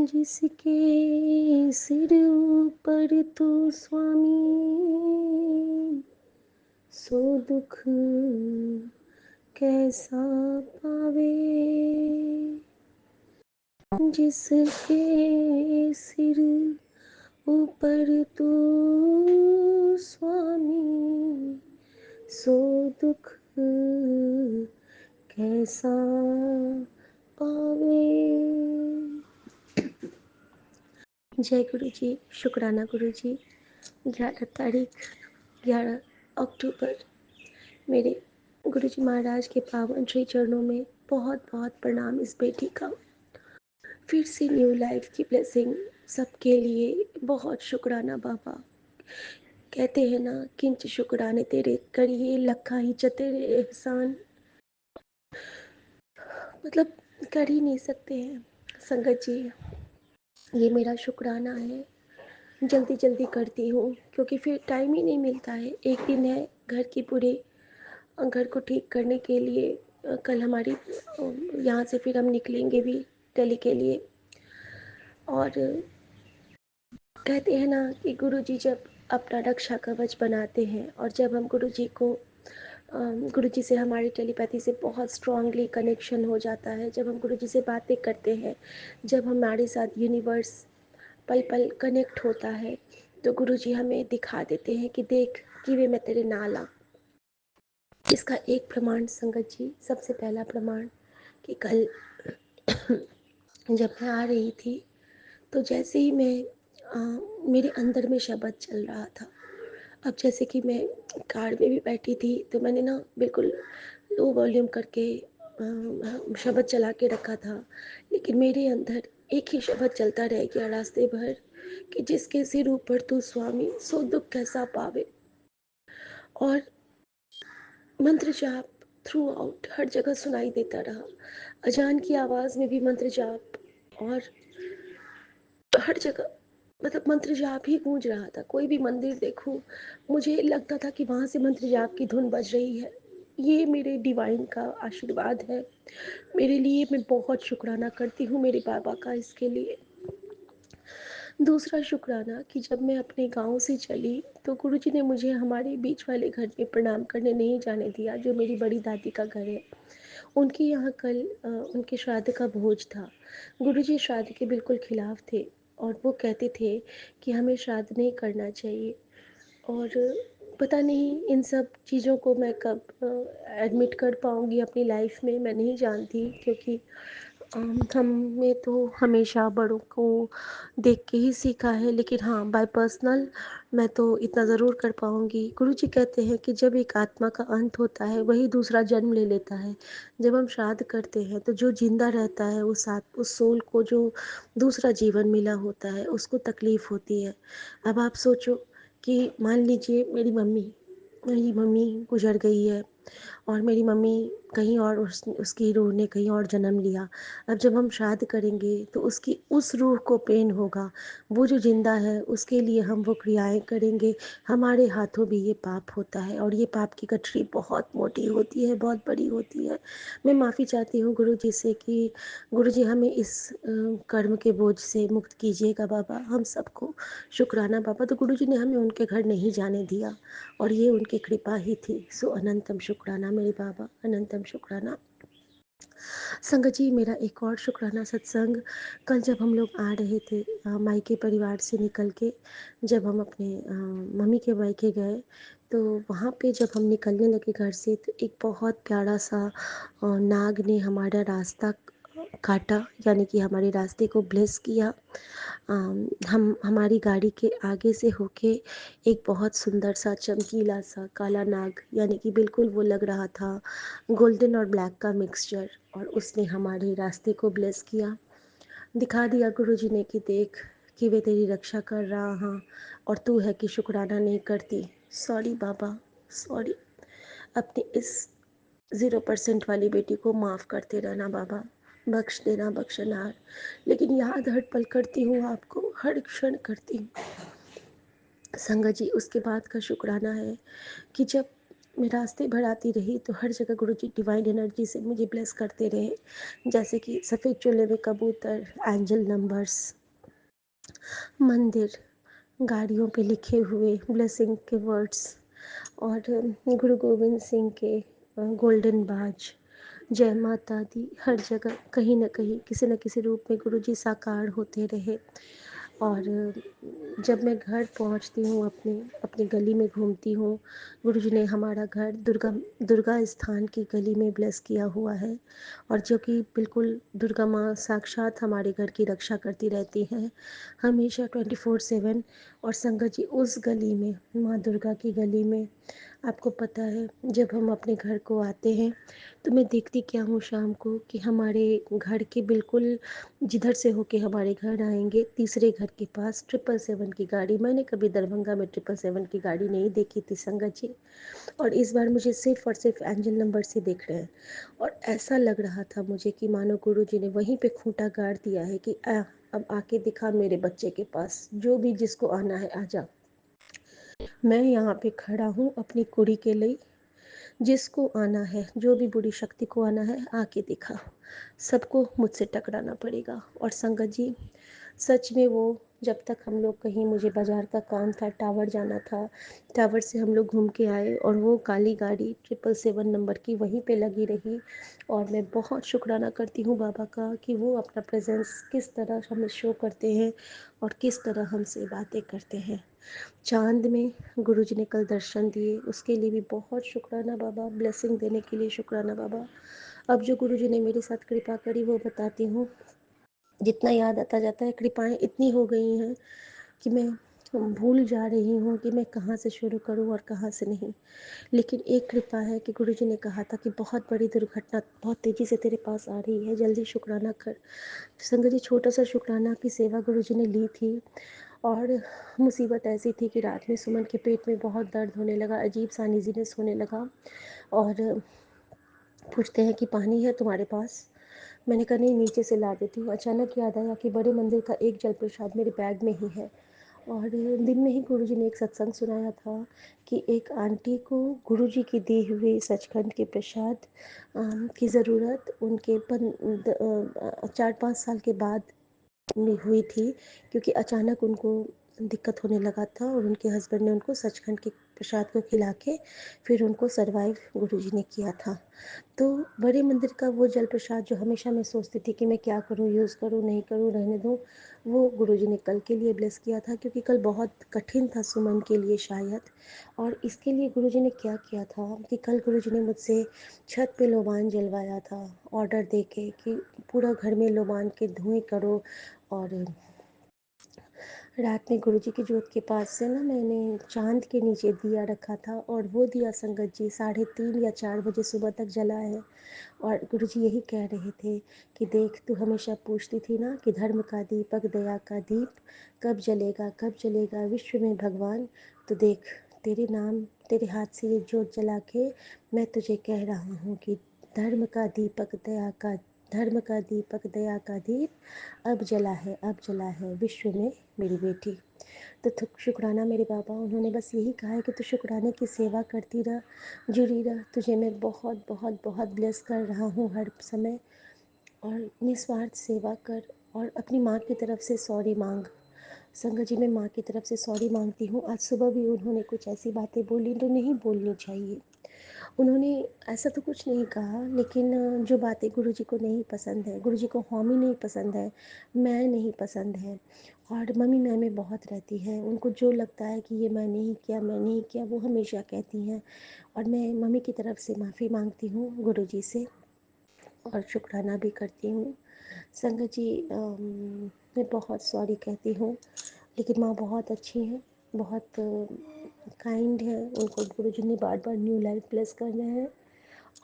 जिसके सिर ऊपर तू स्वामी, सो दुख कैसा पावे। जिसके सिर ऊपर तू स्वामी, सो दुख कैसा पावे। जय गुरु जी। शुक्राना गुरु जी। 11 अक्टूबर, मेरे गुरु जी महाराज के पावन श्री चरणों में बहुत बहुत प्रणाम। इस बेटी का फिर से न्यू लाइफ की ब्लेसिंग सबके लिए बहुत शुक्राना बाबा। कहते हैं ना, किंच शुक्राने तेरे करिए लखा ही चतेरे एहसान। मतलब कर ही नहीं सकते हैं संगत जी। ये मेरा शुक्राना है। जल्दी जल्दी करती हूँ क्योंकि फिर टाइम ही नहीं मिलता है। एक दिन है घर की पूरे घर को ठीक करने के लिए। कल हमारी यहाँ से फिर हम निकलेंगे भी दिल्ली के लिए। और कहते हैं ना कि गुरुजी जब अपना रक्षा कवच बनाते हैं और जब हम गुरुजी से हमारी टेलीपैथी से बहुत स्ट्रांगली कनेक्शन हो जाता है, जब हम गुरुजी से बातें करते हैं, जब हमारे साथ यूनिवर्स पल पल कनेक्ट होता है, तो गुरुजी हमें दिखा देते हैं कि देख कि वे मैं तेरे नाल आ। इसका एक प्रमाण संगत जी, सबसे पहला प्रमाण कि कल जब मैं आ रही थी तो जैसे ही मेरे अंदर में शब्द चल रहा था। अब जैसे कि मैं कार में भी बैठी थी तो मैंने ना बिल्कुल लो वॉल्यूम करके शब्द चला के रखा था, लेकिन मेरे अंदर एक ही शब्द चलता रह गया रास्ते भर कि जिसके सिर ऊपर तू स्वामी, सो दुख कैसा पावे। और मंत्र जाप थ्रू आउट हर जगह सुनाई देता रहा। अजान की आवाज़ में भी मंत्र जाप, और हर जगह मतलब मंत्र जाप ही गूंज रहा था। कोई भी मंदिर देखूं, मुझे लगता था कि वहाँ से मंत्र जाप की धुन बज रही है। ये मेरे डिवाइन का आशीर्वाद है मेरे लिए। मैं बहुत शुक्राना करती हूँ मेरे बाबा का इसके लिए। दूसरा शुक्राना कि जब मैं अपने गांव से चली तो गुरुजी ने मुझे हमारे बीच वाले घर में प्रणाम करने नहीं जाने दिया, जो मेरी बड़ी दादी का घर है। उनके यहाँ कल उनके श्राद्ध का भोज था। गुरुजी श्राद्ध के बिल्कुल खिलाफ थे और वो कहते थे कि हमें श्राद्ध नहीं करना चाहिए। और पता नहीं इन सब चीज़ों को मैं कब एडमिट कर पाऊँगी अपनी लाइफ में, मैं नहीं जानती। क्योंकि हमने तो हमेशा बड़ों को देख के ही सीखा है, लेकिन हाँ बाय पर्सनल मैं तो इतना ज़रूर कर पाऊँगी। गुरुजी कहते हैं कि जब एक आत्मा का अंत होता है वही दूसरा जन्म ले लेता है। जब हम श्राद्ध करते हैं तो जो जिंदा रहता है उस सोल को जो दूसरा जीवन मिला होता है उसको तकलीफ़ होती है। अब आप सोचो कि मान लीजिए मेरी मम्मी गुजर गई है और मेरी मम्मी कहीं और उसकी रूह ने कहीं और जन्म लिया। अब जब हम श्राद्ध करेंगे तो उसकी उस रूह को पेन होगा। वो जो जिंदा है उसके लिए हम वो क्रियाएं करेंगे। हमारे हाथों भी ये पाप होता है और ये पाप की गठरी बहुत मोटी होती है, बहुत बड़ी होती है। मैं माफ़ी चाहती हूँ गुरु जी से कि गुरु जी हमें इस कर्म के बोझ से मुक्त कीजिएगा बाबा, हम सबको। शुक्राना बाबा। तो गुरु जी ने हमें उनके घर नहीं जाने दिया और ये उनकी कृपा ही थी। सो अनंतम शुक्राना मेरे बाबा, अनंतम शुक्राना। संगत जी, मेरा एक और शुक्राना सत्संग, कल जब हम लोग आ रहे थे मायके परिवार से निकल के, जब हम अपने मम्मी के मायके गए तो वहाँ पे जब हम निकलने लगे घर से तो एक बहुत प्यारा सा नाग ने हमारा रास्ता काटा, यानी कि हमारे रास्ते को ब्लेस किया। हम हमारी गाड़ी के आगे से होके एक बहुत सुंदर सा चमकीला सा काला नाग, यानी कि बिल्कुल वो लग रहा था गोल्डन और ब्लैक का मिक्सचर, और उसने हमारे रास्ते को ब्लेस किया। दिखा दिया गुरुजी ने कि देख कि वे तेरी रक्षा कर रहा हाँ, और तू है कि शुक्राना नहीं करती। सॉरी बाबा, सॉरी। अपनी इस 0% वाली बेटी को माफ़ करते रहना बाबा, बख्श देना बख्शनार। लेकिन याद हर पल करती हूँ आपको, हर क्षण करती हूँ संगत जी। उसके बाद का शुक्राना है कि जब मैं रास्ते भर आती रही तो हर जगह गुरुजी डिवाइन एनर्जी से मुझे ब्लेस करते रहे, जैसे कि सफ़ेद चोले में कबूतर, एंजल नंबर्स, मंदिर, गाड़ियों पे लिखे हुए ब्लेसिंग के वर्ड्स और गुरु गोविंद सिंह के गोल्डन बाज, जय माता दी, हर जगह कहीं न कहीं किसी न किसी रूप में गुरुजी साकार होते रहे। और जब मैं घर पहुंचती हूँ, अपने अपनी गली में घूमती हूँ, गुरुजी ने हमारा घर दुर्गा दुर्गा स्थान की गली में ब्लेस किया हुआ है, और जो कि बिल्कुल दुर्गा माँ साक्षात हमारे घर की रक्षा करती रहती हैं हमेशा 24/7। और संगत जी, उस गली में, माँ दुर्गा की गली में, आपको पता है, जब हम अपने घर को आते हैं तो मैं देखती क्या हूँ शाम को कि हमारे घर के बिल्कुल जिधर से होके हमारे घर आएंगे, तीसरे घर के पास 777 की गाड़ी, मैंने कभी दरभंगा में 777 की गाड़ी नहीं देखी थी संगत जी, और इस बार मुझे सिर्फ और सिर्फ एंजल नंबर से दिख रहे हैं। और ऐसा लग रहा था मुझे कि मानो गुरु जी ने वहीं पे खूंटा गाड़ दिया है कि अब आके दिखा मेरे बच्चे के पास, जो भी जिसको आना है आ जा, मैं यहाँ पे खड़ा हूँ अपनी कुड़ी के लिए, जिसको आना है, जो भी बुरी शक्ति को आना है आके दिखा, सबको मुझसे टकराना पड़ेगा। और संगत जी, सच में वो, जब तक हम लोग कहीं, मुझे बाज़ार का काम था, टावर जाना था, टावर से हम लोग घूम के आए और वो काली गाड़ी 777 नंबर की वहीं पे लगी रही। और मैं बहुत शुक्राना करती हूँ बाबा का कि वो अपना प्रेजेंस किस तरह हमें शो करते हैं और किस तरह हमसे बातें करते हैं। चाँद में गुरुजी ने कल दर्शन दिए, उसके लिए भी बहुत शुक्राना बाबा, ब्लेसिंग देने के लिए शुक्राना बाबा। अब जो गुरुजी ने मेरे साथ कृपा करी वो बताती हूँ। जितना याद आता जाता है, कृपाएँ इतनी हो गई हैं कि मैं भूल जा रही हूँ कि मैं कहाँ से शुरू करूँ और कहाँ से नहीं। लेकिन एक कृपा है कि गुरुजी ने कहा था कि बहुत बड़ी दुर्घटना बहुत तेज़ी से तेरे पास आ रही है, जल्दी शुक्राना कर। संगत जी, छोटा सा शुक्राना की सेवा गुरुजी ने ली थी, और मुसीबत ऐसी थी कि रात में सुमन के पेट में बहुत दर्द होने लगा, अजीब सा अनईज़ीनेस होने लगा, और पूछते हैं कि पानी है तुम्हारे पास? मैंने कहा नहीं, नीचे से ला देती हूँ। अचानक याद आया कि बड़े मंदिर का एक जल प्रसाद मेरे बैग में ही है। और दिन में ही गुरुजी ने एक सत्संग सुनाया था कि एक आंटी को गुरुजी की दी हुई सचखंड के प्रसाद की ज़रूरत उनके 4-5 साल के बाद में हुई थी, क्योंकि अचानक उनको दिक्कत होने लगा था और उनके हस्बैंड ने उनको सचखंड के प्रसाद को खिला के फिर उनको सरवाइव गुरुजी ने किया था। तो बड़े मंदिर का वो जल प्रसाद जो हमेशा मैं सोचती थी कि मैं क्या करूँ, यूज़ करूँ, नहीं करूँ, रहने दूँ, वो गुरुजी ने कल के लिए ब्लेस किया था, क्योंकि कल बहुत कठिन था सुमन के लिए शायद। और इसके लिए गुरुजी ने क्या किया था कि कल गुरुजी ने मुझसे छत पे लोबान जलवाया था, ऑर्डर दे के कि पूरा घर में लोबान के धुएँ करो। और रात में गुरुजी की जोत के पास से ना मैंने चाँद के नीचे दिया रखा था, और वो दिया संगत जी 3:30 या 4 बजे सुबह तक जला है। और गुरुजी यही कह रहे थे कि देख, तू हमेशा पूछती थी ना कि धर्म का दीपक, दया का दीप कब जलेगा विश्व में भगवान, तो देख, तेरे नाम, तेरे हाथ से ये जोत जला के मैं तुझे कह रहा हूँ कि धर्म का दीपक, दया का, धर्म का दीपक, दया का दीप अब जला है, अब जला है विश्व में मेरी बेटी। तो शुक्राना मेरे बाबा, उन्होंने बस यही कहा है कि तू शुक्राने की सेवा करती रह, जुड़ी रह, तुझे मैं बहुत बहुत बहुत ब्लेस कर रहा हूँ हर समय। और निस्वार्थ सेवा कर, और अपनी माँ की तरफ से सॉरी मांग। संगत जी, मैं माँ की तरफ से सॉरी मांगती हूँ। आज सुबह भी उन्होंने कुछ ऐसी बातें बोली जो नहीं बोलनी चाहिए। उन्होंने ऐसा तो कुछ नहीं कहा, लेकिन जो बातें गुरुजी को नहीं पसंद है, गुरुजी को हौमी नहीं पसंद है, मैं नहीं पसंद है, और मम्मी मैं में बहुत रहती है, उनको जो लगता है कि ये मैं नहीं किया, वो हमेशा कहती हैं। और मैं मम्मी की तरफ से माफ़ी मांगती हूँ गुरुजी से, और शुक्राना भी करती हूँ। संगत जी, मैं बहुत सॉरी कहती हूँ, लेकिन माँ बहुत अच्छी हैं, बहुत काइंड है, उनको गुरुजी ने बार बार न्यू लाइफ ब्लेस करना है।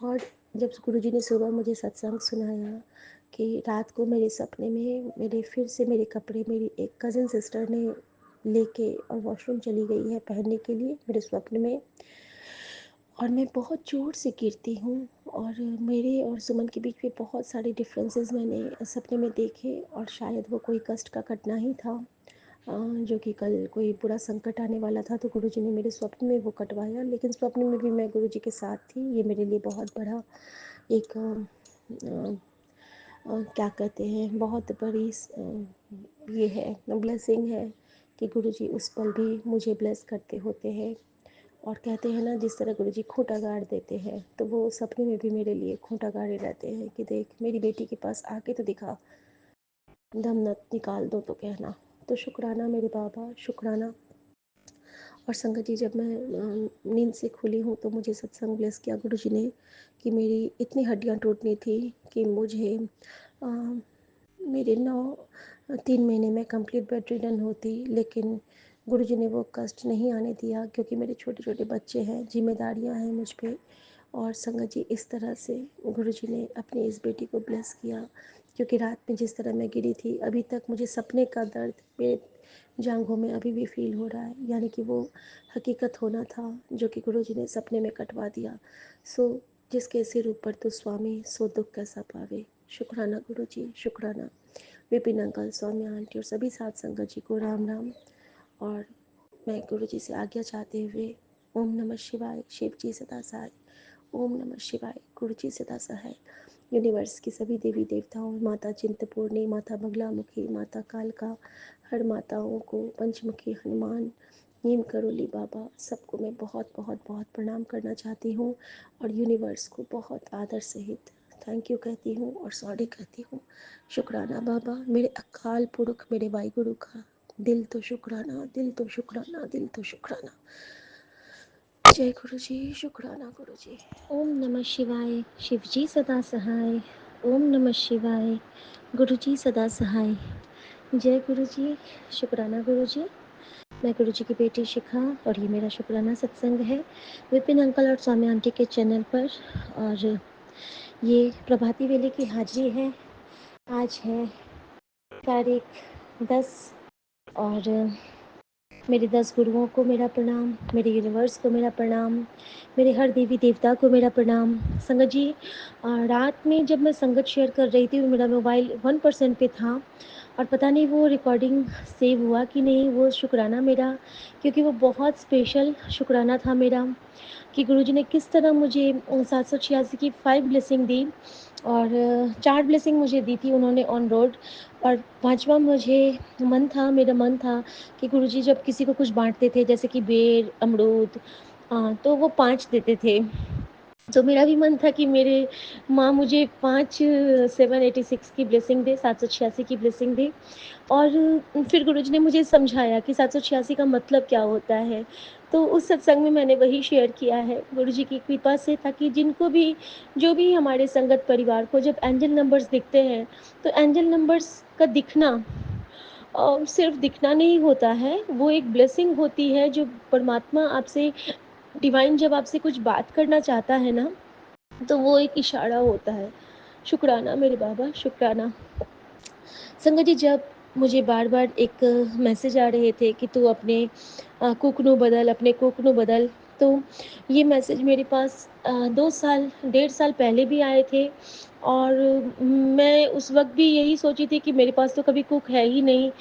और जब गुरुजी ने सुबह मुझे सत्संग सुनाया कि रात को मेरे सपने में मेरे फिर से मेरे कपड़े मेरी एक कज़न सिस्टर ने लेके और वॉशरूम चली गई है पहनने के लिए मेरे स्वप्न में, और मैं बहुत ज़ोर से गिरती हूँ, और मेरे और सुमन के बीच में बहुत सारे डिफरेंसेस मैंने सपने में देखे, और शायद वो कोई कष्ट का घटना ही था, जो कि कल कोई बुरा संकट आने वाला था, तो गुरुजी ने मेरे स्वप्न में वो कटवाया। लेकिन स्वप्न में भी मैं गुरुजी के साथ थी, ये मेरे लिए बहुत बड़ा एक क्या कहते हैं, बहुत बड़ी ये है ब्लेसिंग है कि गुरुजी उस पल भी मुझे ब्लेस करते होते हैं। और कहते हैं ना, जिस तरह गुरुजी खूंटा गाड़ देते हैं, तो वो सपने में भी मेरे लिए खूंटा गाड़े रहते हैं कि देख मेरी बेटी के पास आके तो दिखा, दम न निकाल दो तो कहना। तो शुक्राना मेरे बाबा, शुक्राना। और संगत जी, जब मैं नींद से खुली हूँ तो मुझे सत्संग ब्लेस किया गुरुजी ने कि मेरी इतनी हड्डियाँ टूटनी थी कि मुझे अ, मेरे 3 महीने में कंप्लीट बेड रिडन होती, लेकिन गुरुजी ने वो कष्ट नहीं आने दिया, क्योंकि मेरे छोटे छोटे बच्चे हैं, जिम्मेदारियां हैं मुझ पे। और संगत जी, इस तरह से गुरुजी ने अपनी इस बेटी को ब्लेस किया, क्योंकि रात में जिस तरह मैं गिरी थी, अभी तक मुझे सपने का दर्द मेरे जांघों में अभी भी फील हो रहा है, यानी कि वो हकीकत होना था जो कि गुरुजी ने सपने में कटवा दिया। सो जिसके सिर ऊपर तो स्वामी, सो दुख कैसा पावे। शुक्राना गुरुजी, शुक्राना। विपिन अंकल, सौम्या आंटी और सभी साथ संगत जी को राम राम। और मैं गुरु जी से आज्ञा चाहते हुए, ओम नमः शिवाय, शिव जी सदा सहाय। ओम नमः शिवाय, गुरु जी सदा सहाय। यूनिवर्स की सभी देवी देवताओं, माता चिंतपूर्णी, माता बगलामुखी, माता कालका, हर माताओं को, पंचमुखी हनुमान, नीम करोली बाबा, सबको मैं बहुत बहुत बहुत प्रणाम करना चाहती हूँ। और यूनिवर्स को बहुत आदर सहित थैंक यू कहती हूँ और सॉरी कहती हूँ। शुक्राना बाबा, मेरे अकाल पुरख, मेरे वाहिगुरु का दिल तो शुक्राना, दिल तो शुक्राना, दिल तो शुक्राना। जय गुरु जी, शुक्राना गुरु जी। ओम नमः शिवाय, शिव जी सदा सहाय। ओम नमः शिवाय, गुरु जी सदा सहाय। जय गुरु जी, शुक्राना गुरु जी। मैं गुरु जी की बेटी शिखा और ये मेरा शुक्राना सत्संग है विपिन अंकल और स्वामी आंटी के चैनल पर। और ये प्रभाती वेले की हाजिरी है। आज है तारीख 10 और मेरे 10 गुरुओं को मेरा प्रणाम, मेरे यूनिवर्स को मेरा प्रणाम, मेरे हर देवी देवता को मेरा प्रणाम। संगत जी, रात में जब मैं संगत शेयर कर रही थी, मेरा मोबाइल 1% पे था और पता नहीं वो रिकॉर्डिंग सेव हुआ कि नहीं, वो शुक्राना मेरा, क्योंकि वो बहुत स्पेशल शुक्राना था मेरा कि गुरुजी ने किस तरह मुझे 786 की 5 ब्लेसिंग दी और 4 ब्लेसिंग मुझे दी थी उन्होंने ऑन रोड। और 5वां मुझे मेरा मन था कि गुरुजी जब किसी को कुछ बांटते थे, जैसे कि बेर, अमरूद, तो वो 5 देते थे। तो मेरा भी मन था कि मेरे माँ मुझे 5 786 की ब्लेसिंग दे, 786 की ब्लेसिंग दे। और फिर गुरुजी ने मुझे समझाया कि 786 का मतलब क्या होता है। तो उस सत्संग में मैंने वही शेयर किया है गुरुजी की कृपा से, ताकि जिनको भी, जो भी हमारे संगत परिवार को जब एंजल नंबर्स दिखते हैं, तो एंजल नंबर्स का दिखना सिर्फ दिखना नहीं होता है, वो एक ब्लेसिंग होती है जो परमात्मा आपसे, डिवाइन जब आपसे कुछ बात करना चाहता है ना, तो वो एक इशारा होता है। शुक्राना मेरे बाबा, शुक्राना। संगत जी, जब मुझे बार बार एक मैसेज आ रहे थे कि तू अपने कुकनू बदल, अपने कुकनू बदल, तो ये मैसेज मेरे पास 2 साल, 1.5 साल पहले भी आए थे। और मैं उस वक्त भी यही सोची थी कि मेरे पास तो कभी कुक है ही नहीं।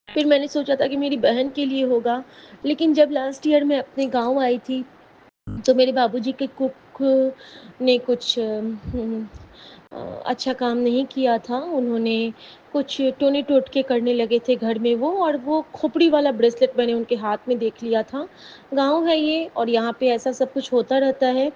फिर मैंने सोचा था कि मेरी बहन के लिए होगा, लेकिन जब लास्ट ईयर मैं अपने गांव आई थी, तो मेरे बाबूजी के कुक ने कुछ अच्छा काम नहीं किया था। उन्होंने कुछ टोने टोटके करने लगे थे घर में वो, और वो खोपड़ी वाला ब्रेसलेट मैंने उनके हाथ में देख लिया था। गाँव है ये और यहाँ पे ऐसा सब कुछ होता रहता है।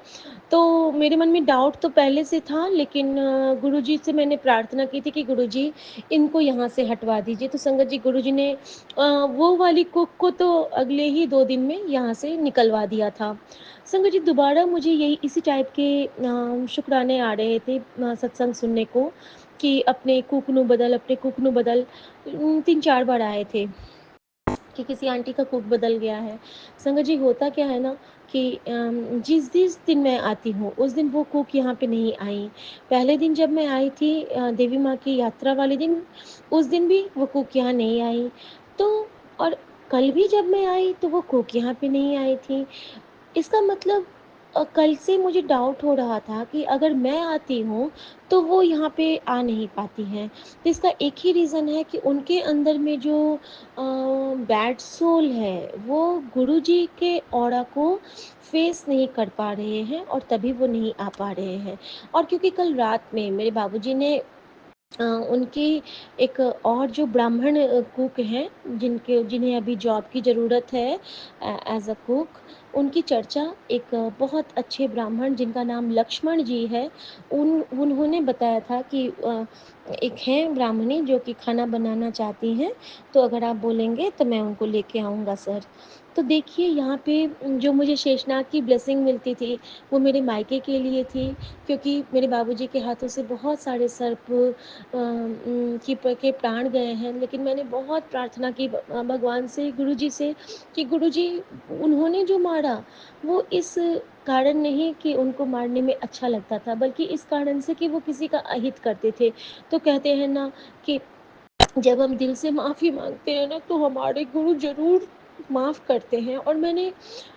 तो मेरे मन में डाउट तो पहले से था, लेकिन गुरुजी से मैंने प्रार्थना की थी कि गुरुजी इनको यहाँ से हटवा दीजिए। तो संगत जी, गुरुजी ने वो वाली कुक को तो अगले ही 2 दिन में यहाँ से निकलवा दिया था। संगत जी, दोबारा मुझे यही इसी टाइप के शुक्राने आ रहे थे सत्संग सुनने को कि अपने कुकनू बदल, अपने कुकनू बदल। 3-4 बार आए थे कि किसी आंटी का कुक बदल गया है। संगत जी, होता क्या है ना कि जिस जिस दिन मैं आती हूँ उस दिन वो कुक यहाँ पे नहीं आई। पहले दिन जब मैं आई थी देवी माँ की यात्रा वाले दिन, उस दिन भी वो कुक यहाँ नहीं आई। तो और कल भी जब मैं आई तो वो कुक यहाँ पे नहीं आई थी। इसका मतलब कल से मुझे डाउट हो रहा था कि अगर मैं आती हूँ, तो वो यहाँ पे आ नहीं पाती हैं। तो इसका एक ही रीज़न है कि उनके अंदर में जो बैड सोल है, वो गुरुजी के ऑरा को फ़ेस नहीं कर पा रहे हैं और तभी वो नहीं आ पा रहे हैं। और क्योंकि कल रात में मेरे बाबूजी ने उनकी एक और जो ब्राह्मण कुक हैं, जिन्हें अभी जॉब की ज़रूरत है एज़ अ कुक, उनकी चर्चा एक बहुत अच्छे ब्राह्मण जिनका नाम लक्ष्मण जी है, उन्होंने बताया था कि एक हैं ब्राह्मणी जो कि खाना बनाना चाहती हैं, तो अगर आप बोलेंगे तो मैं उनको लेके आऊँगा सर। तो देखिए यहाँ पे जो मुझे शेषनाग की ब्लेसिंग मिलती थी, वो मेरे मायके के लिए थी, क्योंकि मेरे बाबूजी के हाथों से बहुत सारे सर्प के प्राण गए हैं, लेकिन मैंने बहुत प्रार्थना की भगवान से, गुरुजी से, कि गुरुजी उन्होंने जो मारा वो इस कारण नहीं कि उनको मारने में अच्छा लगता था, बल्कि इस कारण से कि वो किसी का अहित करते थे। तो कहते हैं ना कि जब हम दिल से माफ़ी माँगते हैं ना, तो हमारे गुरु ज़रूर माफ़ करते हैं। और मैंने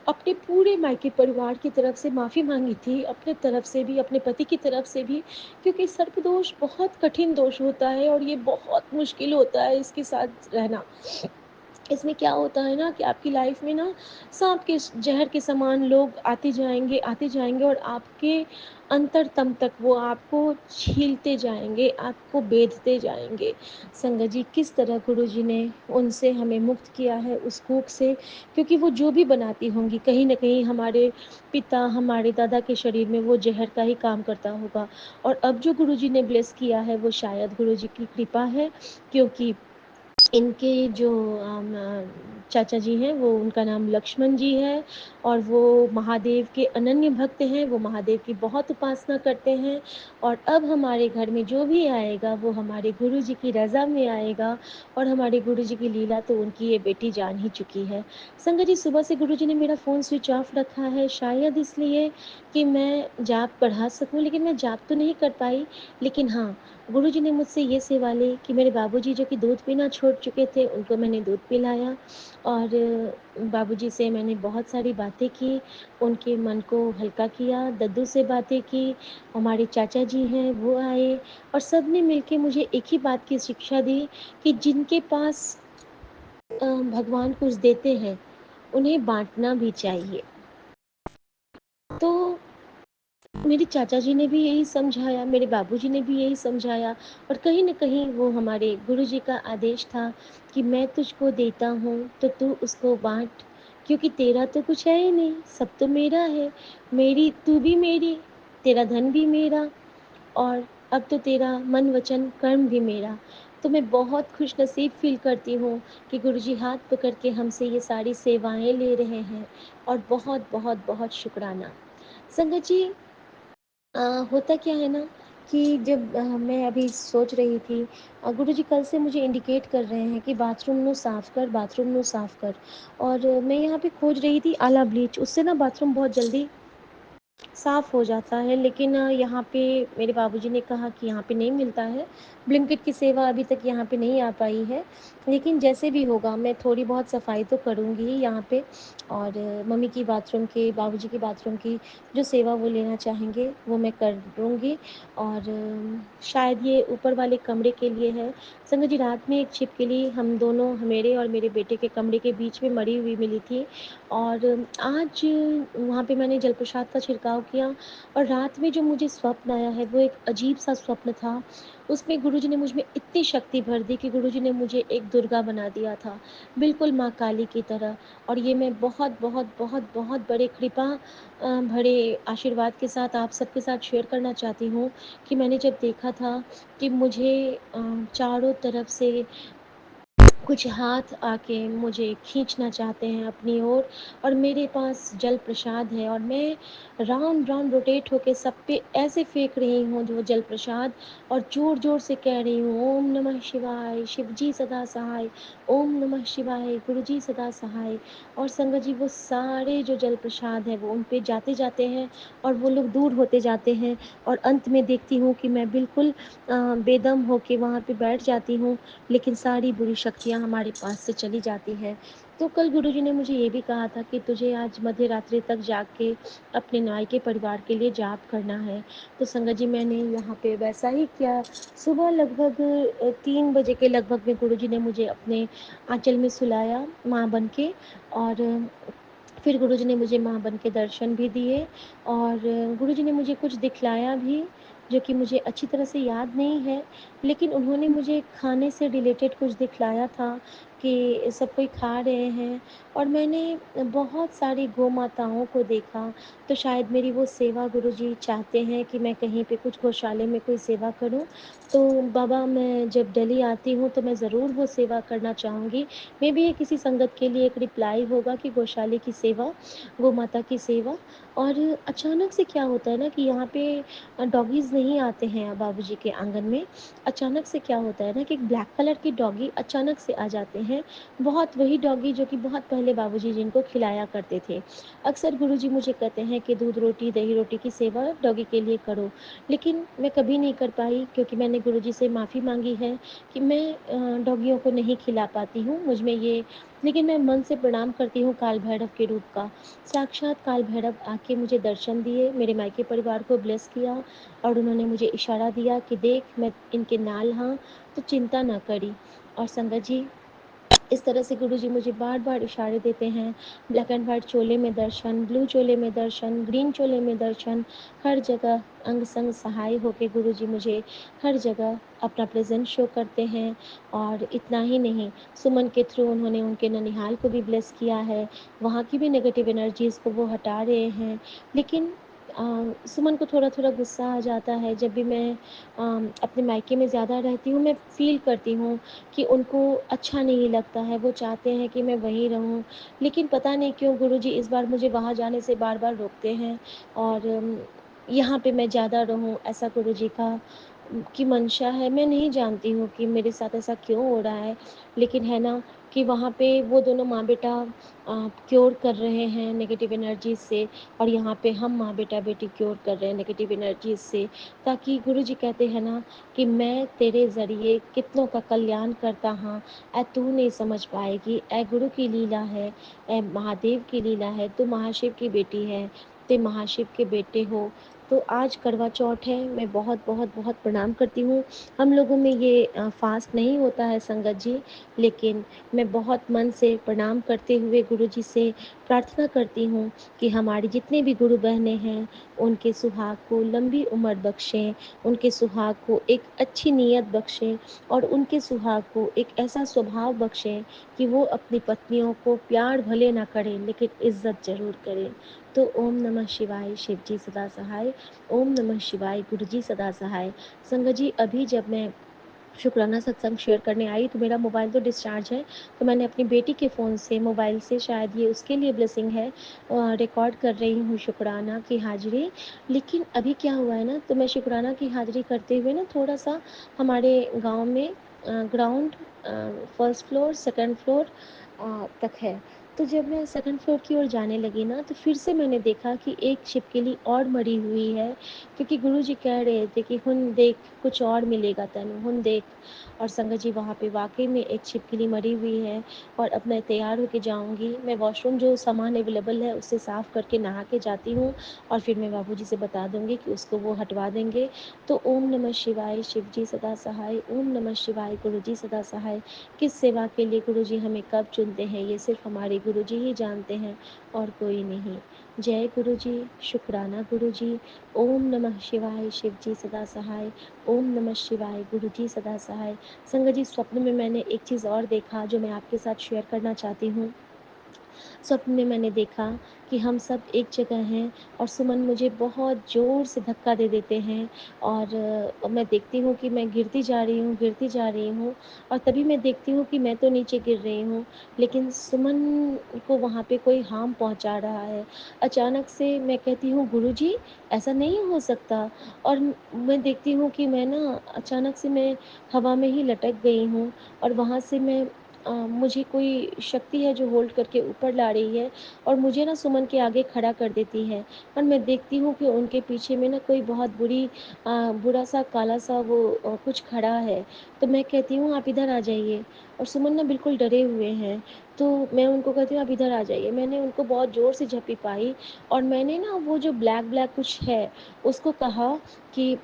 अपने पूरे मायके परिवार की तरफ से माफ़ी माँगी थी, अपने तरफ से भी, अपने पति की तरफ से भी, क्योंकि सर्पदोष बहुत कठिन दोष होता है और ये बहुत मुश्किल होता है इसके साथ रहना। इसमें क्या होता है ना कि आपकी लाइफ में ना सांप के ज़हर के समान लोग आते जाएँगे और आपके अंतरतम तक वो आपको छीलते जाएँगे, आपको बेधते जाएँगे। संगत जी, किस तरह गुरुजी ने उनसे हमें मुक्त किया है उस कूप से, क्योंकि वो जो भी बनाती होंगी, कहीं न कहीं हमारे पिता, हमारे दादा के शरीर में वो ज़हर का ही काम करता होगा। और अब जो गुरुजी ने ब्लेस किया है, वो शायद गुरुजी की कृपा है, क्योंकि इनके जो चाचा जी हैं, वो उनका नाम लक्ष्मण जी है और वो महादेव के अनन्य भक्त हैं, वो महादेव की बहुत उपासना करते हैं। और अब हमारे घर में जो भी आएगा, वो हमारे गुरुजी की रज़ा में आएगा और हमारे गुरुजी की लीला तो उनकी ये बेटी जान ही चुकी है। संगत जी, सुबह से गुरुजी ने मेरा फ़ोन स्विच ऑफ रखा है, शायद इसलिए कि मैं जाप बढ़ा सकूँ, लेकिन मैं जाप तो नहीं कर पाई। लेकिन हाँ, गुरुजी ने मुझसे ये सेवा ली कि मेरे बाबूजी जो कि दूध पीना छोड़ चुके थे, उनको मैंने दूध पिलाया और बाबूजी से मैंने बहुत सारी बातें की, उनके मन को हल्का किया, दद्दू से बातें की, हमारे चाचा जी हैं वो आए और सब ने मिलके मुझे एक ही बात की शिक्षा दी कि जिनके पास भगवान कुछ देते हैं, उन्हें बाँटना भी चाहिए। तो मेरे चाचा जी ने भी यही समझाया, मेरे बाबूजी ने भी यही समझाया और कहीं न कहीं वो हमारे गुरुजी का आदेश था कि मैं तुझको देता हूँ, तो तू उसको बाँट, क्योंकि तेरा तो कुछ है ही नहीं, सब तो मेरा है। मेरी तू भी मेरी, तेरा धन भी मेरा और अब तो तेरा मन, वचन, कर्म भी मेरा। तो मैं बहुत खुशनसीब फ़ील करती हूँ कि गुरुजी हाथ पकड़ के हमसे ये सारी सेवाएँ ले रहे हैं और बहुत-बहुत बहुत शुकराना। संगत जी, होता क्या है ना कि जब मैं अभी सोच रही थी, गुरुजी कल से मुझे इंडिकेट कर रहे हैं कि बाथरूम नु साफ़ कर, बाथरूम नु साफ़ कर। और मैं यहाँ पे खोज रही थी आला ब्लीच, उससे ना बाथरूम बहुत जल्दी साफ़ हो जाता है, लेकिन यहाँ पे मेरे बाबूजी ने कहा कि यहाँ पे नहीं मिलता है। ब्लिंकिट की सेवा अभी तक यहाँ पे नहीं आ पाई है, लेकिन जैसे भी होगा मैं थोड़ी बहुत सफाई तो करूँगी ही यहाँ पे। और मम्मी की बाथरूम की, बाबूजी की बाथरूम की जो सेवा वो लेना चाहेंगे, वो मैं कर दूँगी। और शायद ये ऊपर वाले कमरे के लिए है। संगत जी, रात में एक छिपकली हम दोनों, मेरे और मेरे बेटे के कमरे के बीच में मरी हुई मिली थी। और आज वहाँ पे मैंने जलप्रसाद का छिड़काव किया और रात में जो मुझे स्वप्न आया है, वो एक अजीब-सा स्वप्न था। उसमें गुरुजी ने मुझ में इतनी शक्ति भर दी कि गुरुजी ने मुझे एक दुर्गा बना दिया था, बिल्कुल माँ काली की तरह। और ये मैं बहुत, बहुत, बहुत, बहुत बड़े कृपा भरे आशीर्वाद के साथ आप सबके साथ शेयर करना चाहती हूँ कि मैंने जब देखा था कि मुझे चारों तरफ से कुछ हाथ आके मुझे खींचना चाहते हैं अपनी ओर और मेरे पास जल प्रसाद है और मैं राउंड राउंड रोटेट होके सब पे ऐसे फेंक रही हूँ जो जल प्रसाद और ज़ोर ज़ोर से कह रही हूँ, ओम नमः शिवाय, शिव जी सदा सहाय, ओम नमः शिवाय, गुरु जी सदा सहाय। और संगत जी, वो सारे जो जल प्रसाद है वो उन पे जाते जाते हैं और वो लोग दूर होते जाते हैं और अंत में देखती हूँ कि मैं बिल्कुल बेदम होके वहाँ पे बैठ जाती हूँ, लेकिन सारी बुरी शक्तियाँ रोटियाँ हमारे पास से चली जाती हैं। तो कल गुरुजी ने मुझे ये भी कहा था कि तुझे आज मध्य रात्रि तक जाग के अपने नाई परिवार के लिए जाप करना है। तो संगत जी, मैंने यहाँ पे वैसा ही किया। सुबह लगभग 3 बजे के लगभग में गुरुजी ने मुझे अपने आँचल में सुलाया माँ बन के, और फिर गुरुजी ने मुझे माँ बन के दर्शन भी दिए, और गुरुजी ने मुझे कुछ दिखलाया भी, जो कि मुझे अच्छी तरह से याद नहीं है। लेकिन उन्होंने मुझे खाने से रिलेटेड कुछ दिखलाया था कि सब कोई खा रहे हैं, और मैंने बहुत सारी गौ माताओं को देखा। तो शायद मेरी वो सेवा गुरुजी चाहते हैं कि मैं कहीं पे कुछ गौशाले में कोई सेवा करूं। तो बाबा, मैं जब दिल्ली आती हूँ तो मैं ज़रूर वो सेवा करना चाहूँगी। मे बी ये किसी संगत के लिए एक रिप्लाई होगा कि गौशाले की सेवा, गौ माता की सेवा। और अचानक से क्या होता है ना कि यहाँ पे डॉगीज़ नहीं आते हैं बाबूजी के आंगन में। अचानक से क्या होता है ना कि एक ब्लैक कलर की डॉगी अचानक से आ जाते हैं। बहुत वही डॉगी जो कि बहुत पहले बाबूजी जिनको खिलाया करते थे। अक्सर गुरुजी मुझे कहते हैं कि दूध रोटी, दही रोटी की सेवा डॉगी के लिए करो। लेकिन मैं कभी नहीं कर पाई, क्योंकि मैंने गुरुजी से माफ़ी माँगी है कि मैं डॉगियों को नहीं खिला पाती हूँ। मुझ में ये, लेकिन मैं मन से प्रणाम करती हूँ काल भैरव के रूप का। साक्षात काल भैरव आके मुझे दर्शन दिए, मेरे मायके परिवार को ब्लेस किया, और उन्होंने मुझे इशारा दिया कि देख, मैं इनके नाल हाँ, तो चिंता ना करी। और संगत जी, इस तरह से गुरुजी मुझे बार-बार इशारे देते हैं। ब्लैक एंड व्हाइट चोले में दर्शन, ब्लू चोले में दर्शन, ग्रीन चोले में दर्शन, हर जगह अंग-संग सहाय होके गुरुजी मुझे हर जगह अपना प्रेज़ेंस शो करते हैं। और इतना ही नहीं, सुमन के थ्रू उन्होंने उनके ननिहाल को भी ब्लेस किया है। वहाँ की भी नेगेटिव एनर्जीज़ को वो हटा रहे हैं। लेकिन सुमन को थोड़ा-थोड़ा गुस्सा आ जाता है जब भी मैं अपने मायके में ज़्यादा रहती हूँ। मैं फ़ील करती हूँ कि उनको अच्छा नहीं लगता है, वो चाहते हैं कि मैं वहीं रहूँ। लेकिन पता नहीं क्यों गुरुजी इस बार मुझे वहाँ जाने से बार-बार रोकते हैं, और यहाँ पे मैं ज़्यादा रहूँ, ऐसा गुरुजी की मंशा है। मैं नहीं जानती हूँ कि मेरे साथ ऐसा क्यों हो रहा है, लेकिन है ना कि वहाँ पे वो दोनों माँ-बेटा क्योर कर रहे हैं नेगेटिव एनर्जीज़ से, और यहाँ पे हम माँ-बेटा-बेटी क्योर कर रहे हैं नेगेटिव एनर्जीज़ से। ताकि गुरुजी कहते हैं ना कि मैं तेरे ज़रिए कितनों का कल्याण करता हाँ, तू नहीं समझ पाएगी, गुरु की लीला है, महादेव की लीला है, तू महाशिव की बेटी है, ते महाशिव के बेटे हो। तो आज करवा चौथ है, मैं बहुत बहुत बहुत प्रणाम करती हूँ। हम लोगों में ये फास्ट नहीं होता है संगत जी, लेकिन मैं बहुत मन से प्रणाम करते हुए गुरुजी से प्रार्थना करती हूँ कि हमारी जितने भी गुरु बहनें हैं, उनके सुहाग को लंबी उम्र बख्शें, उनके सुहाग को एक अच्छी नीयत बख्शें, और उनके सुहाग को एक ऐसा स्वभाव बख्शें कि वो अपनी पत्नियों को प्यार भले ना करें, लेकिन इज़्ज़त ज़रूर करें। तो ओम नमः शिवाय, शिव जी सदा सहाय। ओम नमः शिवाय, गुरु जी सदा सहाय। संगत जी, अभी जब मैं शुक्राना सत्संग शेयर करने आई तो मेरा मोबाइल तो डिस्चार्ज है, तो मैंने अपनी बेटी के फ़ोन से, मोबाइल से, शायद ये उसके लिए ब्लेसिंग है, रिकॉर्ड कर रही हूँ शुक्राना की हाज़िरी। लेकिन अभी क्या हुआ है ना, तो मैं शुक्राना की हाज़िरी करते हुए ना थोड़ा-सा हमारे गाँव में ground, first floor, second floor तक है। तो जब मैं सेकंड फ्लोर की ओर जाने लगी ना, तो फिर से मैंने देखा कि एक छिपकली और मरी हुई है, क्योंकि गुरुजी कह रहे थे कि हुन देख, कुछ और मिलेगा तैनू, हुन देख। और संगत जी, वहाँ पे वाक़ई में एक छिपकली मरी हुई है। और अब मैं तैयार होके जाऊँगी, मैं वॉशरूम जो सामान अवेलेबल है उससे साफ़ करके नहा के जाती हूँ, और फिर मैं बाबूजी से बता दूँगी कि उसको वो हटवा देंगे। तो ओम नमः शिवाय, शिव जी सदा सहाय। ओम नमः शिवाय, गुरु जी सदा सहाय। किस सेवा के लिए गुरुजी हमें कब चुनते हैं, ये सिर्फ़ हमारे गुरुजी ही जानते हैं, और कोई नहीं। जय गुरुजी, शुक्राना गुरुजी। ओम नमः शिवाय, शिव जी सदा सहाय। ओम नमः शिवाय, गुरु जी सदा सहाय। संगत जी, स्वप्न में मैंने एक चीज़ और देखा जो मैं आपके साथ शेयर करना चाहती हूँ। स्वप्न में मैंने देखा कि हम सब एक जगह हैं, और सुमन मुझे बहुत ज़ोर से धक्का दे देते हैं, और मैं देखती हूँ कि मैं गिरती जा रही हूँ, गिरती जा रही हूँ, और तभी मैं देखती हूँ कि मैं तो नीचे गिर रही हूँ, लेकिन सुमन को वहाँ पे कोई हार्म पहुँचा रहा है। अचानक से मैं कहती हूँ, गुरुजी, ऐसा नहीं हो सकता। और मैं देखती हूँ कि मैं ना अचानक से मैं हवा में ही लटक गई हूँ, और वहाँ से मैं मुझे कोई शक्ति है जो होल्ड करके ऊपर ला रही है और मुझे ना सुमन के आगे खड़ा कर देती है। और मैं देखती हूँ कि उनके पीछे में ना कोई बहुत बुरा सा काला सा वो कुछ खड़ा है। तो मैं कहती हूँ आप इधर आ जाइए। और सुमन ना बिल्कुल डरे हुए हैं। तो मैं उनको कहती हूँ आप इधर आ जाइए। मैंने उनको बहुत ज़ोर से झपी पाई और मैंने ना वो जो ब्लैक ब्लैक कुछ है उसको कहा कि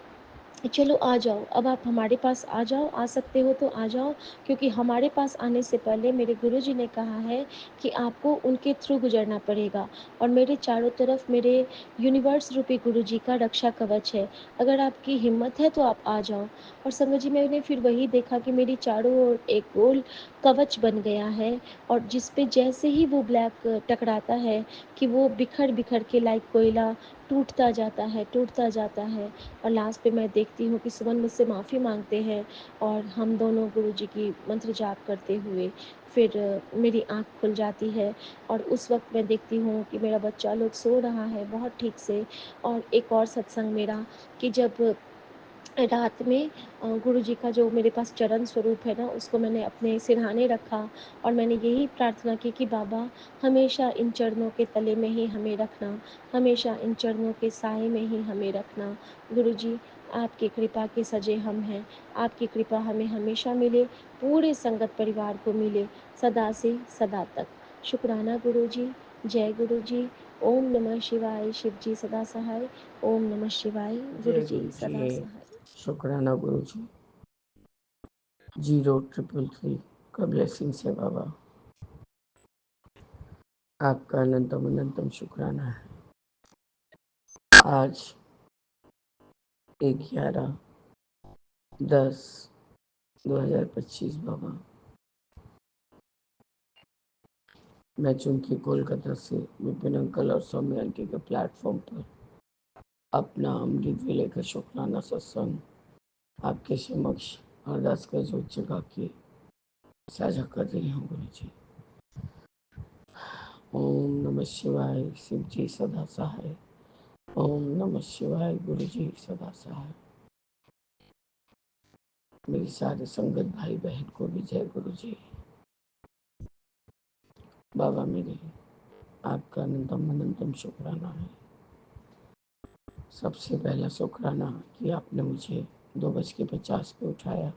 चलो आ जाओ, अब आप हमारे पास आ जाओ, आ सकते हो तो आ जाओ, क्योंकि हमारे पास आने से पहले मेरे गुरुजी ने कहा है कि आपको उनके थ्रू गुजरना पड़ेगा। और मेरे चारों तरफ मेरे यूनिवर्स रूपी गुरुजी का रक्षा कवच है। अगर आपकी हिम्मत है तो आप आ जाओ। और संगत जी, मैंने फिर वही देखा कि मेरी चारों ओर एक गोल कवच बन गया है और जिस पे जैसे ही वो ब्लैक टकराता है कि वो बिखर बिखर के लाइक कोयला टूटता जाता है। और लास्ट पे मैं देखती हूँ कि सुमन मुझसे माफ़ी मांगते हैं और हम दोनों गुरुजी की मंत्र जाप करते हुए फिर मेरी आँख खुल जाती है। और उस वक्त मैं देखती हूँ कि मेरा बच्चा लोग सो रहा है बहुत ठीक से। और एक और सत्संग मेरा कि जब रात में गुरुजी का जो मेरे पास चरण स्वरूप है ना उसको मैंने अपने सिरहाने रखा और मैंने यही प्रार्थना की कि बाबा हमेशा इन चरणों के तले में ही हमें रखना, हमेशा इन चरणों के साए में ही हमें रखना। गुरुजी, आपकी कृपा के सजे हम हैं, आपकी कृपा हमें हमेशा मिले, पूरे संगत परिवार को मिले, सदा से सदा तक। शुक्राना गुरुजी। जय गुरुजी। ओम नमः शिवाय। शिव जी सदा सहाय। ओम नमः शिवाय। जय गुरु जी गुरु सदा जी। सहाय। शुक्राना गुरु जी। 0333 का ब्लेसिंग है बाबा। आपका अनंतम अनंतम शुक्राना है। आज 11/10/2025 बाबा, मैं चूंकि कोलकाता से विपिन अंकल और सौम्य आंटी के प्लेटफॉर्म पर अपना अमृत विले का शुक्राना सत्संग आपके समक्ष अरदास का जोत जगा के साझा कर रही हूँ गुरु जी। ओम नमः शिवाय। शिव जी सदा सहाय। ओम नमः शिवाय। गुरु जी सदा सहाय। मेरी सारे संगत भाई बहन को भी जय गुरु जी। बाबा मेरे, आपका अनंतम अनंतम शुक्राना है। सबसे पहला शुक्राना कि आपने मुझे 2:50 पे उठाया।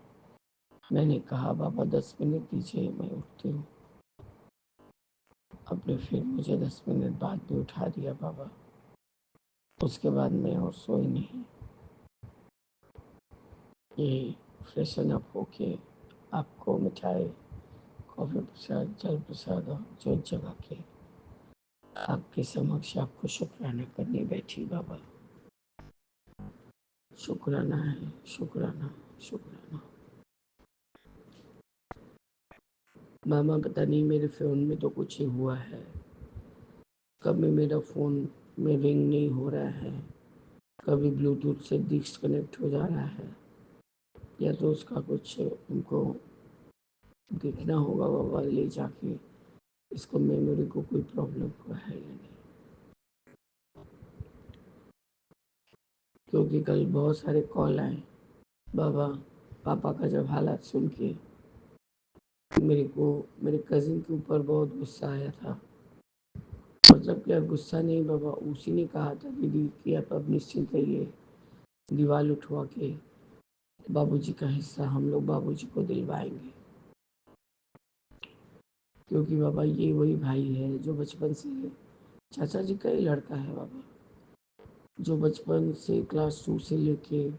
मैंने कहा बाबा 10 मिनट दीजिए, मैं उठती हूँ। आपने फिर मुझे 10 मिनट बाद भी उठा दिया बाबा। उसके बाद मैं और सोई नहीं। ये फ्रेशन अप होके आपको मिठाई, कॉफी प्रसाद, जल प्रसाद और जोत जगा के आपके समक्ष आपको शुक्राना करने बैठी बाबा। शुक्राना है, शुक्राना, शुक्राना। मामा पता नहीं मेरे फ़ोन में तो कुछ ही हुआ है। कभी मेरा फ़ोन में रिंग नहीं हो रहा है, कभी ब्लूटूथ से डिस्कनेक्ट हो जा रहा है, या तो उसका कुछ उनको देखना होगा बाबा ले जाके इसको मेमोरी को कोई प्रॉब्लम हुआ है या नहीं। क्योंकि कल बहुत सारे कॉल आए बाबा। पापा का जब हालात सुन के मेरे को मेरे कज़िन के ऊपर बहुत गुस्सा आया था। मतलब क्या गुस्सा नहीं बाबा, उसी ने कहा था दीदी कि आप अब निश्चिंत रहिए, दीवार उठवा के बाबूजी का हिस्सा हम लोग बाबूजी को दिलवाएंगे। क्योंकि बाबा ये वही भाई है जो बचपन से, चाचा जी का ही लड़का है बाबा, जो बचपन से क्लास 2 से लेके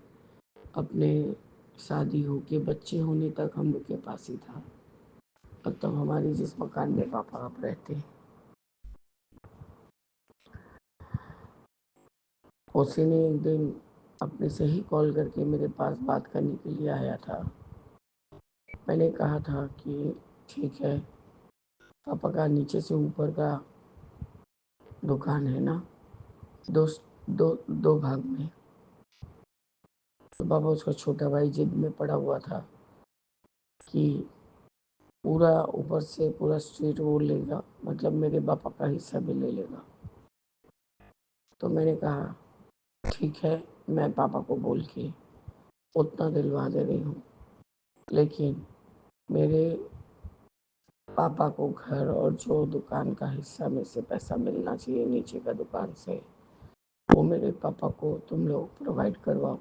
अपने शादी होके बच्चे होने तक हम लोग के पास ही था। अब तक हमारे जिस मकान में पापा आप रहते हैं, उसी ने एक दिन अपने से ही कॉल करके मेरे पास बात करने के लिए आया था। मैंने कहा था कि ठीक है, पापा का नीचे से ऊपर का दुकान है ना, दो दो दो भाग में। तो बाबा उसका छोटा भाई जिद में पड़ा हुआ था कि पूरा ऊपर से पूरा स्ट्रीट वो लेगा, मतलब मेरे पापा का हिस्सा भी ले लेगा। तो मैंने कहा ठीक है, मैं पापा को बोल के उतना दिलवा दे रही हूँ, लेकिन मेरे पापा को घर और जो दुकान का हिस्सा में से पैसा मिलना चाहिए नीचे का दुकान से, वो मेरे पापा को तुम लोग प्रोवाइड करवाओ,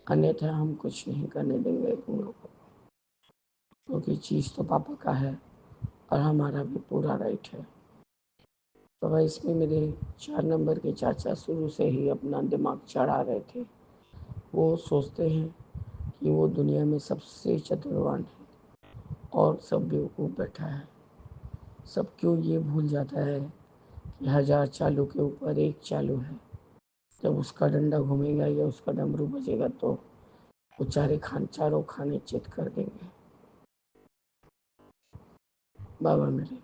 अन्यथा हम कुछ नहीं करने देंगे तुम लोग को, क्योंकि चीज़ तो पापा का है और हमारा भी पूरा राइट है। तो वह इसमें मेरे 4 नंबर के चाचा शुरू से ही अपना दिमाग चढ़ा रहे थे। वो सोचते हैं कि वो दुनिया में सबसे चतुरवान है और सब बेवकूफ़ बैठा है। सब क्यों ये भूल जाता है कि 1000 चालू के ऊपर एक चालू है। जब उसका डंडा घूमेगा या उसका डमरू बजेगा तो वो चारों खाने चित कर देंगे। बाबा मेरे,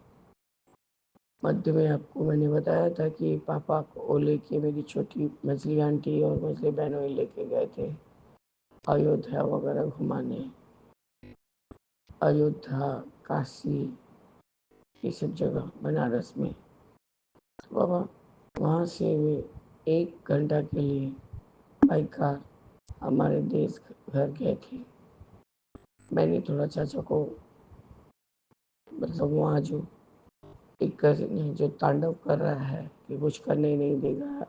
मध्य में आपको मैंने बताया था कि पापा को लेके मेरी छोटी मछली आंटी और मछली बहनों लेके गए थे अयोध्या वगैरह घुमाने। अयोध्या, काशी, ये सब जगह, बनारस में। तो बाबा वहाँ से वे 1 घंटा के लिए बाई कार हमारे देश घर गए थे। मैंने थोड़ा चाचा को, मतलब वहाँ जो एक कज़िन है जो तांडव कर रहा है कि कुछ करने नहीं देगा,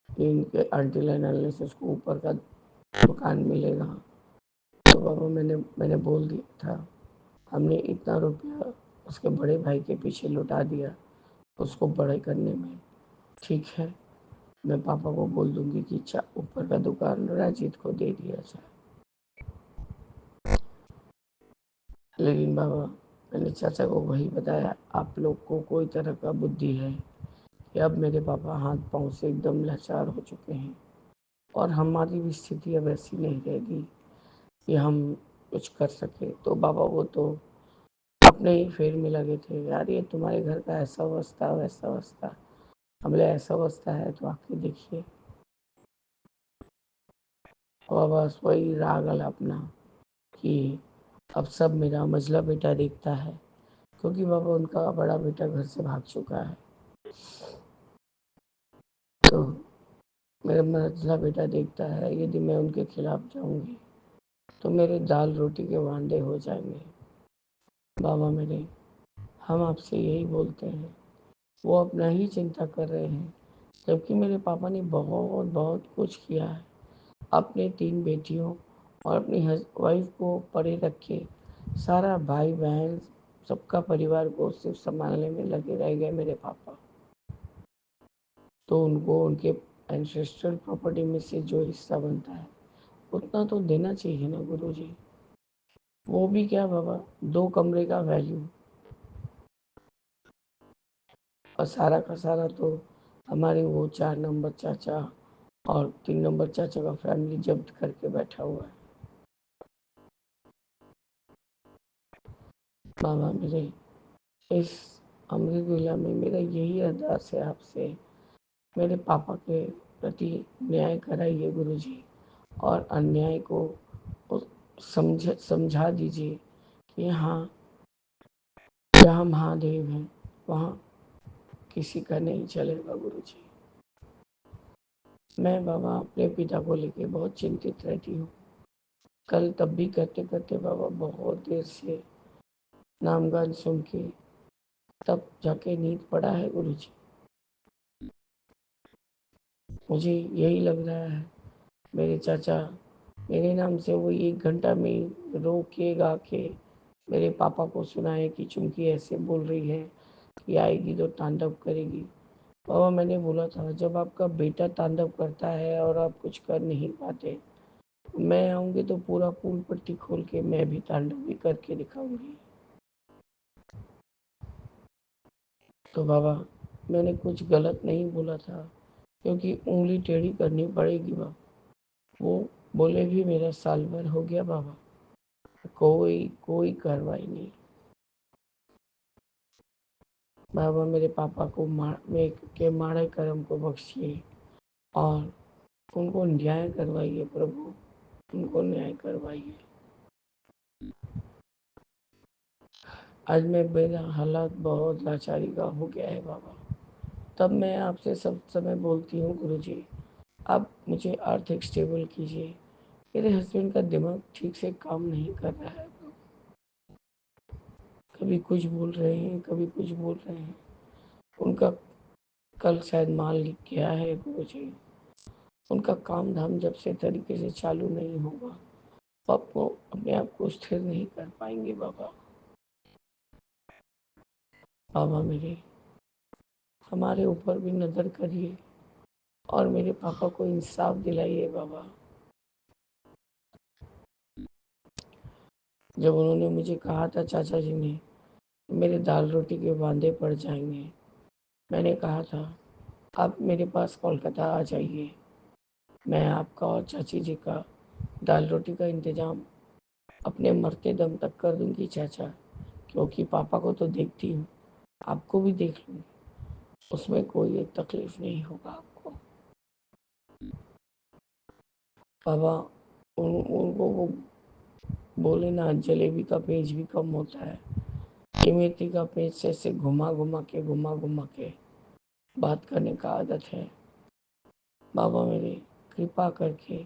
कि इनके आंटी लाइन से उसको ऊपर का दुकान मिलेगा। तो बाबा मैंने बोल दिया था, हमने इतना रुपया उसके बड़े भाई के पीछे लुटा दिया उसको बड़े करने में। ठीक है, मैं पापा को बोल दूंगी कि ऊपर का दुकान राजीत को दे दिया जाए। लेकिन बाबा मैंने चाचा को वही बताया, आप लोग को कोई तरह का बुद्धि है कि अब मेरे पापा हाथ पांव से एकदम लाचार हो चुके हैं और हमारी भी स्थिति अब ऐसी नहीं रहेगी कि हम कुछ कर सके। तो बाबा वो तो अपने ही फेर में लगे थे, यार ये तुम्हारे घर का ऐसा अवस्था वैसा अवस्था। हमने ऐसा अवस्था है तो आके देखिए। और बस वही राग अपना कि अब सब मेरा मझला बेटा देखता है, क्योंकि बाबा उनका बड़ा बेटा घर से भाग चुका है। तो मेरा मझला बेटा देखता है यदि मैं उनके खिलाफ जाऊंगी तो मेरे दाल रोटी के वांदे हो जाएंगे। बाबा मेरे, हम आपसे यही बोलते हैं, वो अपना ही चिंता कर रहे हैं, जबकि मेरे पापा ने बहुत बहुत कुछ किया है। अपने 3 बेटियों और अपनी वाइफ को परे रखे सारा भाई बहन सबका परिवार को सिर्फ संभालने में लगे रह गए मेरे पापा। तो उनको उनके एंसेस्ट्रल प्रॉपर्टी में से जो हिस्सा बनता है उतना तो देना चाहिए ना गुरुजी। वो भी क्या बाबा, 2 कमरे का वैल्यू, और सारा का सारा तो हमारे वो 4 नंबर चाचा और 3 नंबर चाचा का फैमिली जब्त करके बैठा हुआ है। बाबा मेरे, इस अमृत वेला में मेरा यही अरदास है आपसे, मेरे पापा के प्रति न्याय कराइए गुरुजी, और अन्याय को समझा दीजिए कि हाँ, जहाँ महादेव हैं वहाँ किसी का नहीं चलेगा गुरुजी। मैं बाबा अपने पिता को लेके बहुत चिंतित रहती हूँ। कल तब भी करते करते बाबा बहुत देर से नामगान सुन के तब जाके नींद पड़ा है गुरुजी। मुझे यही लग रहा है मेरे चाचा मेरे नाम से वो 1 घंटा में रो के गा के मेरे पापा को सुनाए कि चुमकी ऐसे बोल रही है कि आएगी तो तांडव करेगी। बाबा मैंने बोला था जब आपका बेटा तांडव करता है और आप कुछ कर नहीं पाते, मैं आऊंगी तो पूरा पूल पट्टी खोल के मैं भी तांडव भी करके दिखाऊंगी। तो बाबा मैंने कुछ गलत नहीं बोला था, क्योंकि उंगली टेढ़ी करनी पड़ेगी बाबा। वो बोले भी मेरा साल भर हो गया बाबा, कोई कोई कार्रवाई नहीं। बाबा मेरे पापा को माड़े कर्म को बख्शिए और उनको न्याय करवाइए प्रभु, उनको न्याय करवाइए। आज मैं मेरा हालात बहुत लाचारी का हो गया है बाबा। तब मैं आपसे सब समय बोलती हूँ गुरुजी, आप मुझे आर्थिक स्टेबल कीजिए। मेरे हस्बैंड का दिमाग ठीक से काम नहीं कर रहा है, कभी कुछ बोल रहे हैं, कभी कुछ बोल रहे हैं। उनका कल शायद माल लिख गया है गुरुजी। उनका काम धाम जब से तरीके से चालू नहीं होगा, तो आपको अपने आप को स्थिर नहीं कर पाएंगे बाबा। बाबा मेरे, हमारे ऊपर भी नज़र करिए और मेरे पापा को इंसाफ दिलाइए बाबा। जब उन्होंने मुझे कहा था चाचा जी ने, मेरे दाल रोटी के वांदे पड़ जाएंगे, मैंने कहा था आप मेरे पास कोलकाता आ जाइए, मैं आपका और चाची जी का दाल रोटी का इंतज़ाम अपने मरते दम तक कर दूंगी चाचा, क्योंकि पापा को तो देखती हूँ, आपको भी देख लूँगी, उसमें कोई एक तकलीफ नहीं होगा आपको। बाबा उनको वो बोले ना, जलेबी का पेज भी कम होता है, इमरती का पेज से ऐसे घुमा घुमा के बात करने का आदत है। बाबा मेरे, कृपा करके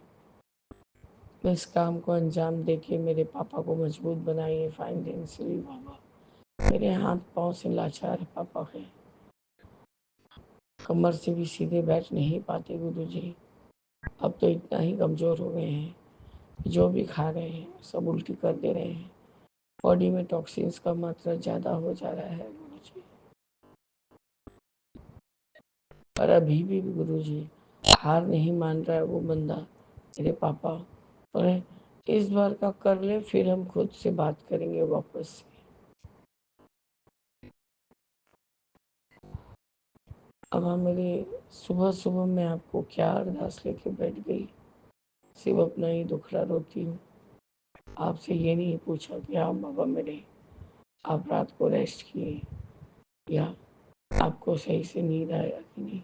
इस काम को अंजाम देके मेरे पापा को मजबूत बनाइए फाइनेंशियली बाबा। मेरे हाथ पाँव से लाचार है पापा के, कमर से भी सीधे बैठ नहीं पाते गुरुजी। अब तो इतना ही कमज़ोर हो गए हैं, जो भी खा रहे हैं सब उल्टी कर दे रहे हैं, बॉडी में टॉक्सिन्स का मात्रा ज़्यादा हो जा रहा है गुरुजी। पर अभी भी गुरुजी हार नहीं मान रहा है वो बंदा, मेरे पापा। और इस बार का कर ले, फिर हम खुद से बात करेंगे वापस से। अब हाँ मेरे, सुबह सुबह मैं आपको क्या अरदास लेके बैठ गई, सिर्फ अपना ही दुखड़ा रोती हूँ। आपसे ये नहीं पूछा कि हाँ बाबा मेरे, आप रात को रेस्ट किए या आपको सही से नींद आया कि नहीं।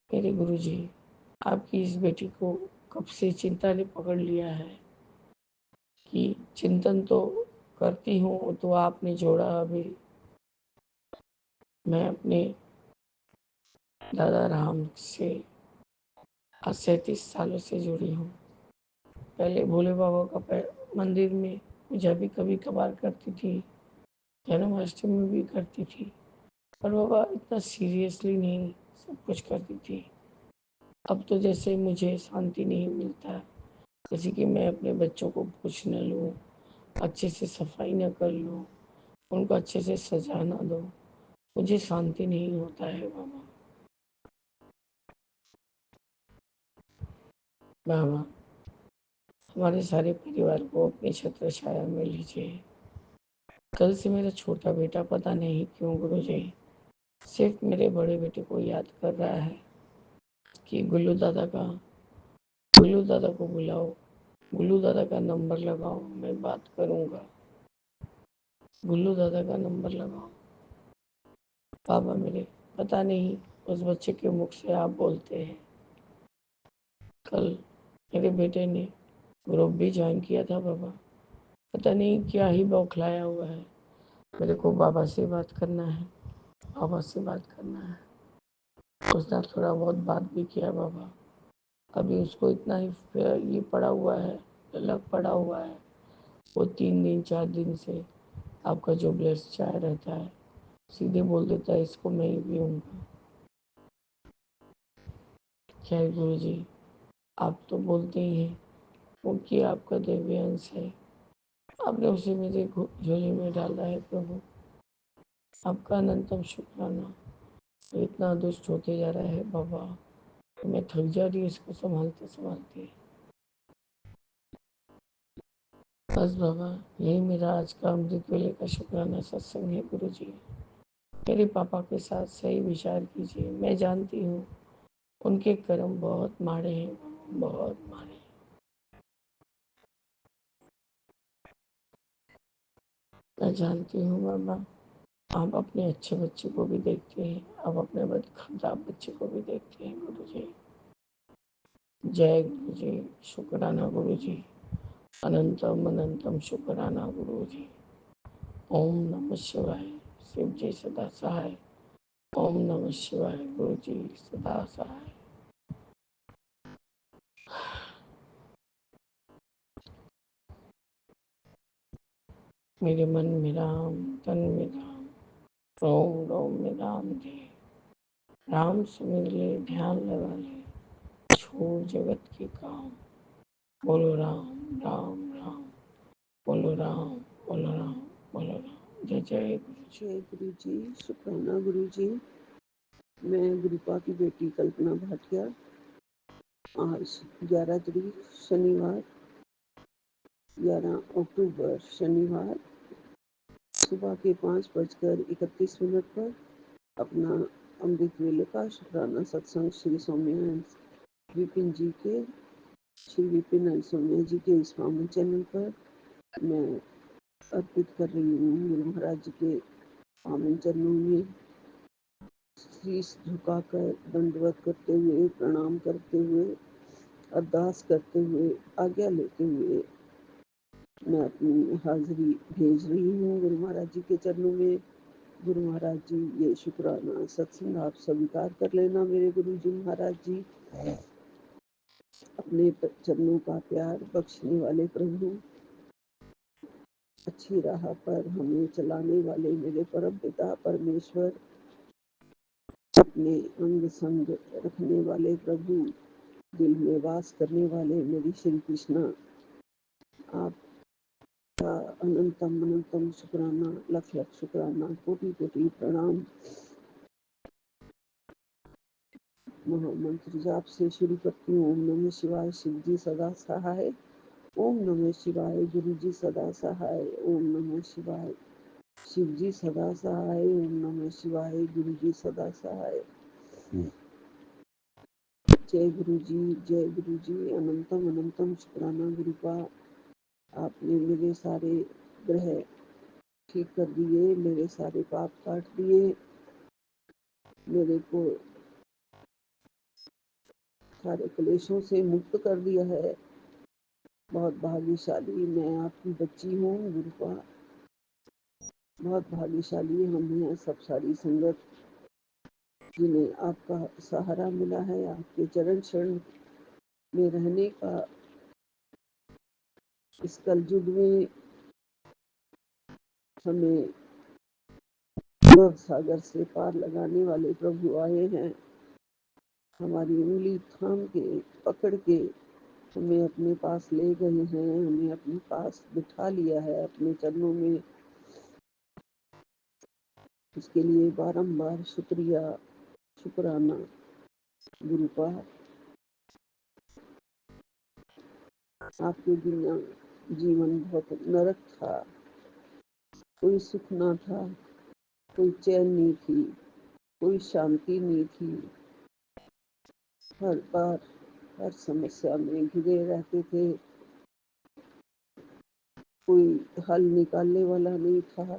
मेरे गुरुजी, आपकी इस बेटी को कब से चिंता ने पकड़ लिया है कि चिंतन तो करती हूँ, तो आपने जोड़ा अभी। मैं अपने दादा राम से आज 37 सालों से जुड़ी हूँ। पहले भोले बाबा का मंदिर में पूजा भी कभी कभार करती थी, जन्माष्टमी भी करती थी, पर बाबा इतना सीरियसली नहीं सब कुछ करती थी। अब तो जैसे मुझे शांति नहीं मिलता, जैसे कि मैं अपने बच्चों को पूछ न लूँ, अच्छे से सफाई न कर लूँ, उनको अच्छे से सजा ना दो, मुझे शांति नहीं होता है बाबा। बाबा, हमारे सारे परिवार को अपनी छत्र छाया में लीजिए। कल से मेरा छोटा बेटा पता नहीं क्यों गुरुजी सिर्फ मेरे बड़े बेटे को याद कर रहा है कि गुल्लू दादा को बुलाओ, गुल्लू दादा का नंबर लगाओ, मैं बात करूंगा, गुल्लू दादा का नंबर लगाओ। बाबा मेरे, पता नहीं उस बच्चे के मुख से आप बोलते हैं। कल मेरे बेटे ने ग्रुप भी ज्वाइन किया था बाबा, पता नहीं क्या ही बौखलाया हुआ है। मेरे को बाबा से बात करना है, बाबा से बात करना है। उसने थोड़ा बहुत बात भी किया बाबा, अभी उसको इतना ही ये पड़ा हुआ है, लग पड़ा हुआ है। वो 3 दिन 4 दिन से आपका जो ब्लेस चाय रहता है सीधे बोल देता है इसको मैं ही पीऊँगा। खैर गुरु जी, आप तो बोलते ही हैं क्योंकि आपका दिव्य अंश है, आपने उसे मेरे झोले में डाला है प्रभु, आपका अनंतम शुक्राना। तो इतना दुष्ट होते जा रहा है बाबा, तो मैं थक जा रही हूँ इसको संभालते संभालते। बस बाबा, यही मेरा आज का अमृत वेले का शुक्राना सत्संग है गुरु जी। मेरे पापा के साथ सही विचार कीजिए, मैं जानती हूँ उनके कर्म बहुत माड़े हैं, बहुत माड़े। मैं जानती हूँ बाबा, आप अपने अच्छे बच्चे को भी देखते हैं, आप अपने खराब बच्चे को भी देखते हैं गुरु जी। जय गुरु जी, शुक्राना गुरु जी, अनंतम अनंतम शुक्राना गुरु जी। ओम नमः शिवाय, शिव जी सदा सहाय। ओम नमः शिवाय, गुरु जी सदा सहाय। मेरे मन में राम, तन में राम, रोम रोम में राम दे। राम सुमिर ले, ध्यान लगा ले, छोड़ जगत के काम। बोलो राम राम राम, बोलो राम, बोलो राम, बोलो राम। जय जय गुरु जी। जय गुरु जी। शुक्राना गुरु जी। मैं गुरुपा की बेटी कल्पना भाटिया। आज 11 तारीख शनिवार, 11 अक्टूबर शनिवार, सुबह के 5:31 पर अपना अमृत वेले का शुक्राना सत्संग श्री सौम्या विपिन जी के, श्री विपिन एंड सौम्या जी के इस पावन चैनल पर मैं अर्पित कर रही हूँ। गुरु महाराज जी के पावन चरणों में शीश झुकाकर दंडवत करते हुए, प्रणाम करते हुए, अरदास करते हुए, आज्ञा लेते हुए मैं अपनी हाजिरी भेज रही हूँ गुरु महाराज जी के चरणों में। गुरु महाराज जी, ये शुक्राना सत्संग आप स्वीकार कर लेना। मेरे गुरु जी महाराज जी, अपने चरणों का प्यार बख्शने वाले प्रभु, अच्छी राह पर हमें चलाने वाले मेरे परम पिता परमेश्वर, अपने अंग संग रखने वाले प्रभु, दिल में वास करने वाले मेरी श्री कृष्णा, आपका अनंतम अनंतम शुक्राना, लख लख शुक्राना, कोटि कोटि प्रणाम। महामंत्र जाप से शुरू करती हूँ। ओम नमः शिवाय, शिव जी सदा सहाय। ओम नमः शिवाय, गुरु जी सदा सहाय। ओम नमः शिवाय, शिव जी सदा सहाय। ओम नमः शिवाय, गुरु जी सदा सहाय। जय गुरु जी, जय गुरु जी। अनंतम अनंतम शुक्राना गुरुपा, आपने मेरे सारे ग्रह ठीक कर दिए, मेरे सारे पाप काट दिए, मेरे को सारे क्लेशों से मुक्त कर दिया है। बहुत भाग्यशाली मैं आपकी बच्ची हूँ गुरुपा, बहुत भाग्यशाली हम हैं सब सारी संगत जिन्हें आपका सहारा मिला है। आपके चरण शरण में रहने का इस कलयुग में हमें भव सागर से पार लगाने वाले प्रभु आए हैं। हमारी उंगली थाम के, पकड़ के हमें अपने पास ले गए हैं, हमें अपने पास बिठा लिया है अपने चरणों में। इसके लिए बारंबार शुक्रिया, शुक्राना गुरुपा। आपके बिना जीवन बहुत नरक था, कोई सुख ना था, कोई चैन नहीं थी, कोई शांति नहीं थी। हर बार हर समस्या में घिरे रहते थे, कोई हल निकालने वाला नहीं था,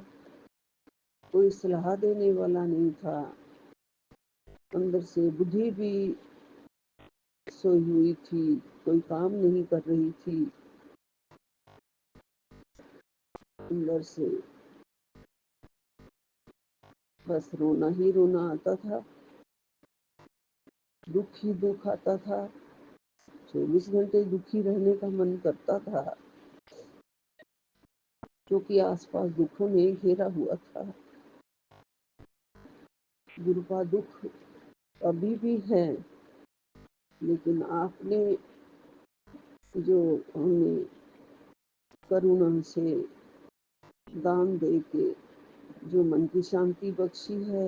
कोई सलाह देने वाला नहीं था। अंदर से बुद्धि भी सोई हुई थी, कोई काम नहीं कर रही थी। अंदर से बस रोना ही रोना आता था, दुख ही दुख आता था। 24 घंटे दुखी रहने का मन करता था, क्योंकि आसपास दुखों ने घेरा हुआ था। गुरुपा दुख अभी भी है, लेकिन आपने जो हमें करुणा से दान दे के जो मन की शांति बख्शी है,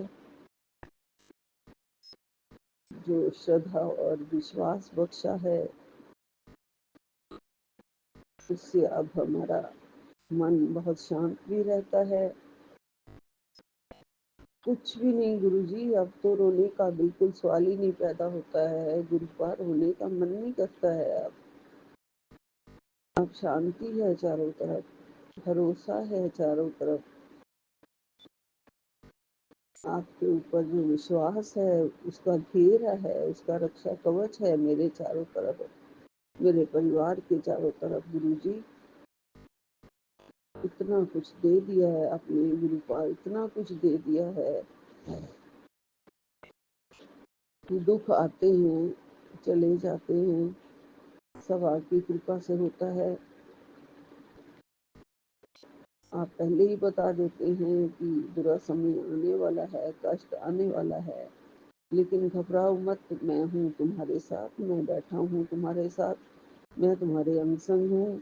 जो श्रद्धा और विश्वास बख्शा है, उससे अब हमारा मन बहुत शांत भी रहता है। कुछ भी नहीं गुरुजी, अब तो रोने का बिल्कुल सवाल ही नहीं पैदा होता है। गुरुपा रोने का मन नहीं करता है। अब शांति है चारों तरफ, भरोसा है चारों तरफ। आपके ऊपर जो विश्वास है उसका घेरा है, उसका रक्षा कवच है मेरे चारों तरफ, मेरे परिवार के चारों तरफ। गुरुजी, इतना कुछ दे दिया है आपने गुरुपा, इतना कुछ दे दिया है कि दुख आते हैं, चले जाते हैं, सब आपकी कृपा से होता है। आप पहले ही बता देते हैं कि बुरा समय आने वाला है, कष्ट आने वाला है, लेकिन घबराओ मत, मैं हूँ तुम्हारे साथ, मैं बैठा हूँ तुम्हारे साथ, मैं तुम्हारे अंग संग हूँ,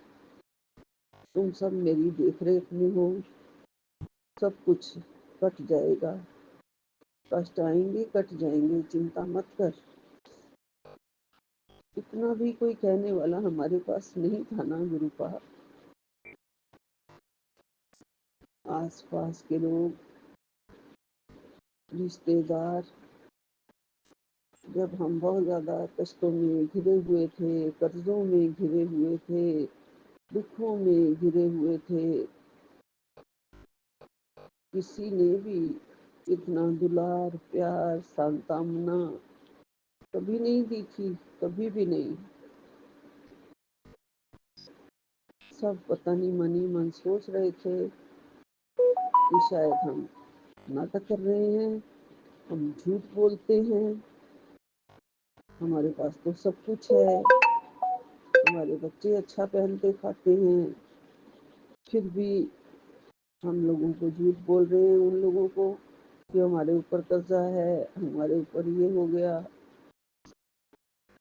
तुम सब मेरी देख रेख में हो, सब कुछ कट जाएगा, कष्ट आएंगे कट जाएंगे, चिंता मत कर। इतना भी कोई कहने वाला हमारे पास नहीं था ना गुरुपा। आस पास के लोग, रिश्तेदार, जब हम बहुत ज़्यादा कष्टों में घिरे हुए थे, कर्जों में घिरे हुए थे, दुखों में घिरे हुए थे, किसी ने भी इतना दुलार प्यार सांत्वना कभी नहीं दी थी, कभी भी नहीं। सब पता नहीं मनी मन सोच रहे थे कि शायद हम नाटक कर रहे हैं, हम झूठ बोलते हैं, हमारे पास तो सब कुछ है, हमारे बच्चे अच्छा पहनते खाते हैं, फिर भी हम लोगों को झूठ बोल रहे हैं, उन लोगों को कि हमारे ऊपर कर्जा है, हमारे ऊपर ये हो गया।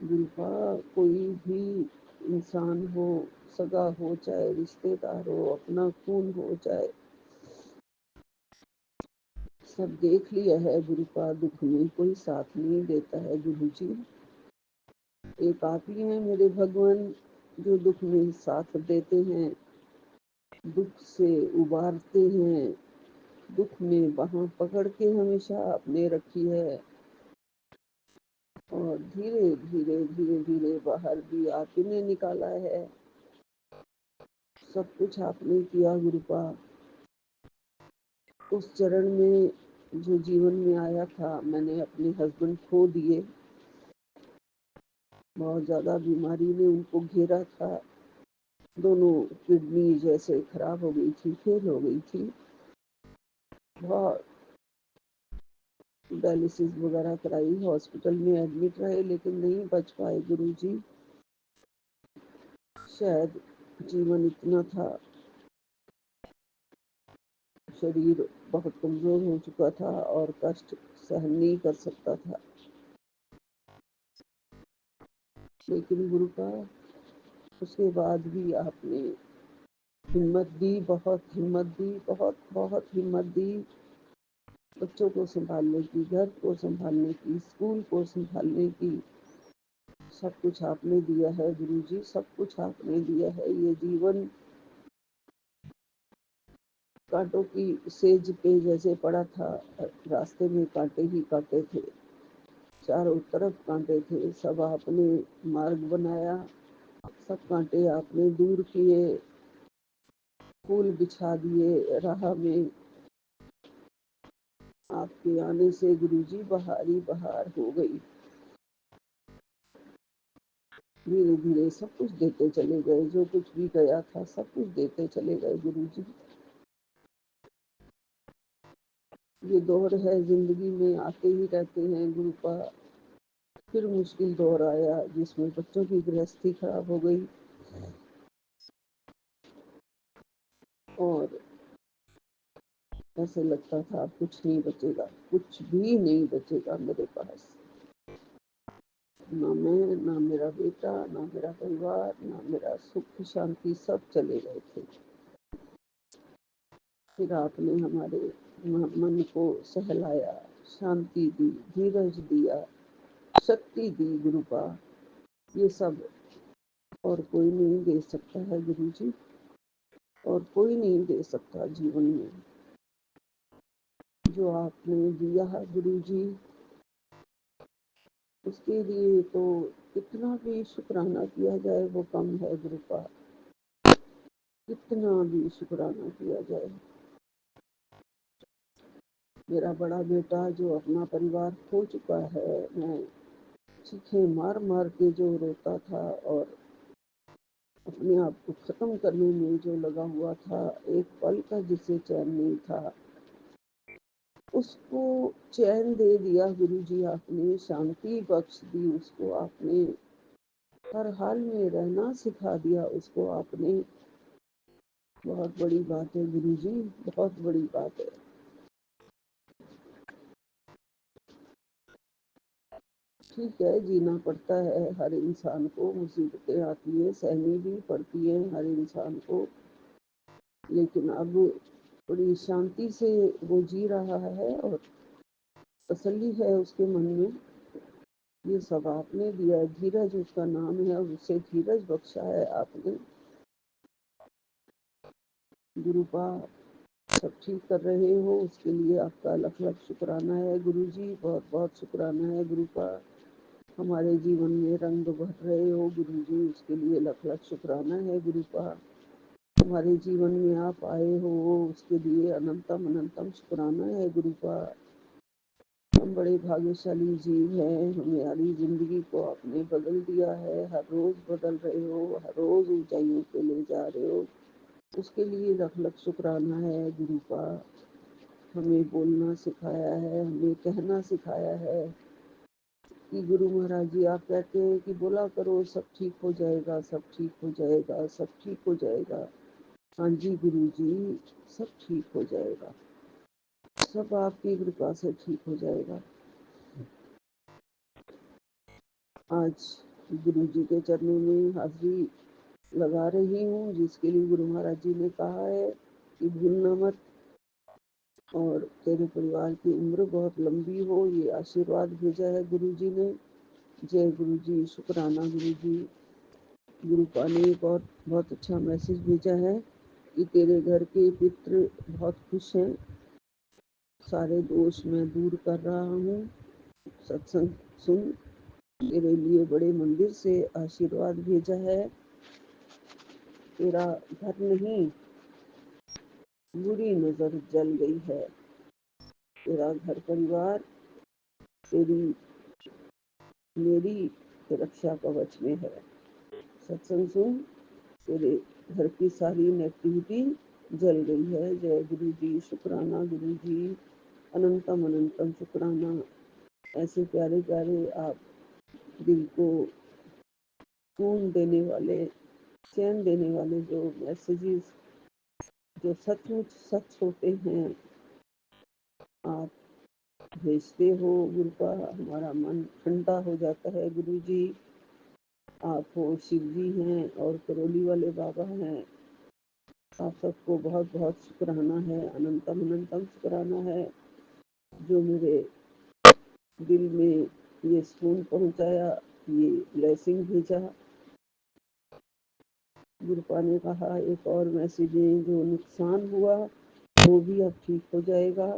गुरुपा, कोई भी इंसान हो, सगा हो चाहे रिश्तेदार हो, अपना खून हो चाहे, सब देख लिया है गुरुपा, दुख में कोई साथ नहीं देता है गुरुजी। एक आप ही हैं मेरे भगवान जो दुख में साथ देते हैं, दुख से उबारते हैं, दुख में बाहों पकड़ के हमेशा अपने रखी है, और धीरे धीरे धीरे धीरे बाहर भी आप ही ने निकाला है। सब कुछ आपने किया गुरुपा। उस चरण में जो जीवन में आया था, मैंने अपने हस्बैंड खो दिए, बहुत ज़्यादा बीमारी ने उनको घेरा था, दोनों किडनी जैसे खराब हो गई थी, फेल हो गई थी, बहुत डायलिसिस वगैरह कराई, हॉस्पिटल में एडमिट रहे, लेकिन नहीं बच पाए गुरुजी। शायद जीवन इतना था, शरीर बहुत कमजोर हो चुका था और कष्ट सहन नहीं कर सकता था, लेकिन गुरु का उसके बाद भी आपने हिम्मत दी, बहुत हिम्मत दी, बहुत बहुत हिम्मत दी, बच्चों को संभालने की, घर को संभालने की, स्कूल को संभालने की, सब कुछ आपने दिया है गुरुजी, सब कुछ आपने दिया है। ये जीवन कांटों की सेज पे जैसे पड़ा था, रास्ते में कांटे ही कांटे थे, चारों तरफ कांटे थे, सब आपने मार्ग बनाया, सब कांटे आपने दूर किए, फूल बिछा दिए राह में। आपके आने से गुरुजी बहार ही बहार हो गई, धीरे धीरे सब कुछ देते चले गए, जो कुछ भी गया था सब कुछ देते चले गए गुरुजी। ये दौर है, जिंदगी में आते ही रहते हैं गुरुपा। फिर मुश्किल दौर आया जिसमें बच्चों की गृहस्थी खराब हो गई, और ऐसे लगता था कुछ नहीं बचेगा, कुछ भी नहीं बचेगा मेरे पास, ना मैं, ना मेरा बेटा, ना मेरा परिवार, ना मेरा सुख शांति, सब चले गए थे। फिर आपने हमारे मन को सहलाया, शांति दी, धीरज दिया, शक्ति दी गुरुपा। ये सब और कोई नहीं दे सकता है गुरुजी, और कोई नहीं दे सकता जीवन में। जो आपने दिया है गुरुजी, उसके लिए तो कितना भी शुक्राना किया जाए वो कम है गुरुपा, कितना भी शुक्राना किया जाए। मेरा बड़ा बेटा जो अपना परिवार खो चुका है, मैं चीखें मार मार के जो रोता था और अपने आप को खत्म करने में जो लगा हुआ था, एक पल का जिसे चैन नहीं था, उसको चैन दे दिया गुरुजी आपने, शांति बख्श दी उसको आपने, हर हाल में रहना सिखा दिया उसको आपने। बहुत बड़ी बात है गुरुजी, बहुत बड़ी बात है। ठीक है, जीना पड़ता है हर इंसान को, मुसीबतें आती है, सहनी भी पड़ती है हर इंसान को, लेकिन अब बड़ी शांति से वो जी रहा है और तसल्ली है उसके मन में। ये सब आपने दिया, धीरज उसका नाम है और उसे धीरज बख्शा है आपने। गुरुपा सब ठीक कर रहे हो, उसके लिए आपका लख लख शुक्राना है गुरुजी, बहुत बहुत शुक्राना है गुरुपा। हमारे जीवन में रंग भर रहे हो गुरुजी, उसके लिए लख लख शुक्राना है गुरुपा। हमारे जीवन में आप आए हो, उसके लिए अनंतम अनंतम शुक्राना है गुरुपा। हम बड़े भाग्यशाली जीव हैं, हमारी जिंदगी को आपने बदल दिया है, हर रोज बदल रहे हो, हर रोज ऊंचाइयों पे ले जा रहे हो, उसके लिए लख लख शुक्राना है गुरुपा। हमें बोलना सिखाया है, हमें कहना सिखाया है कि गुरु महाराज जी आप कहते हैं कि बोला करो सब ठीक हो जाएगा, सब ठीक हो जाएगा, सब ठीक हो जाएगा। हाँ जी गुरु जी, सब ठीक हो जाएगा, सब आपकी कृपा से ठीक हो जाएगा। आज गुरु जी के चरणों में हाजिरी लगा रही हूँ, जिसके लिए गुरु महाराज जी ने कहा है कि भूलना मत और तेरे परिवार की उम्र बहुत लंबी हो, ये आशीर्वाद भेजा है गुरु जी ने। जय गुरु जी, शुक्राना गुरु जी। गुरुपा ने एक और बहुत अच्छा मैसेज भेजा है कि तेरे घर के पितृ बहुत खुश हैं, सारे दोष मैं दूर कर रहा हूँ, सत्संग सुन। तेरे लिए बड़े मंदिर से आशीर्वाद भेजा है, तेरा घर नहीं बुरी नजर जल गई है, तेरा घर परिवार तेरी मेरी रक्षा कवच में है। सत्संग सुन, तेरे घर की सारी नेगेटिविटी जल गई है। जय गुरु जी, शुक्राना गुरु जी, अनंतम अनंतम शुक्राना। ऐसे प्यारे प्यारे आप दिल को सुकून देने वाले, चैन देने वाले जो मैसेजेस, जो सचमुच सच होते हैं, आप भेजते हो गुरुपा, हमारा मन ठंडा हो जाता है गुरु जी। आप हो शिव जी हैं और करोली वाले बाबा हैं, आप सबको बहुत बहुत शुक्राना है, अनंतम अनंतम शुक्राना है, जो मेरे दिल में ये सुकून पहुंचाया, ये ब्लेसिंग भेजा। गुरुपा ने कहा एक और मैसेज है, जो नुकसान हुआ वो भी अब ठीक हो जाएगा।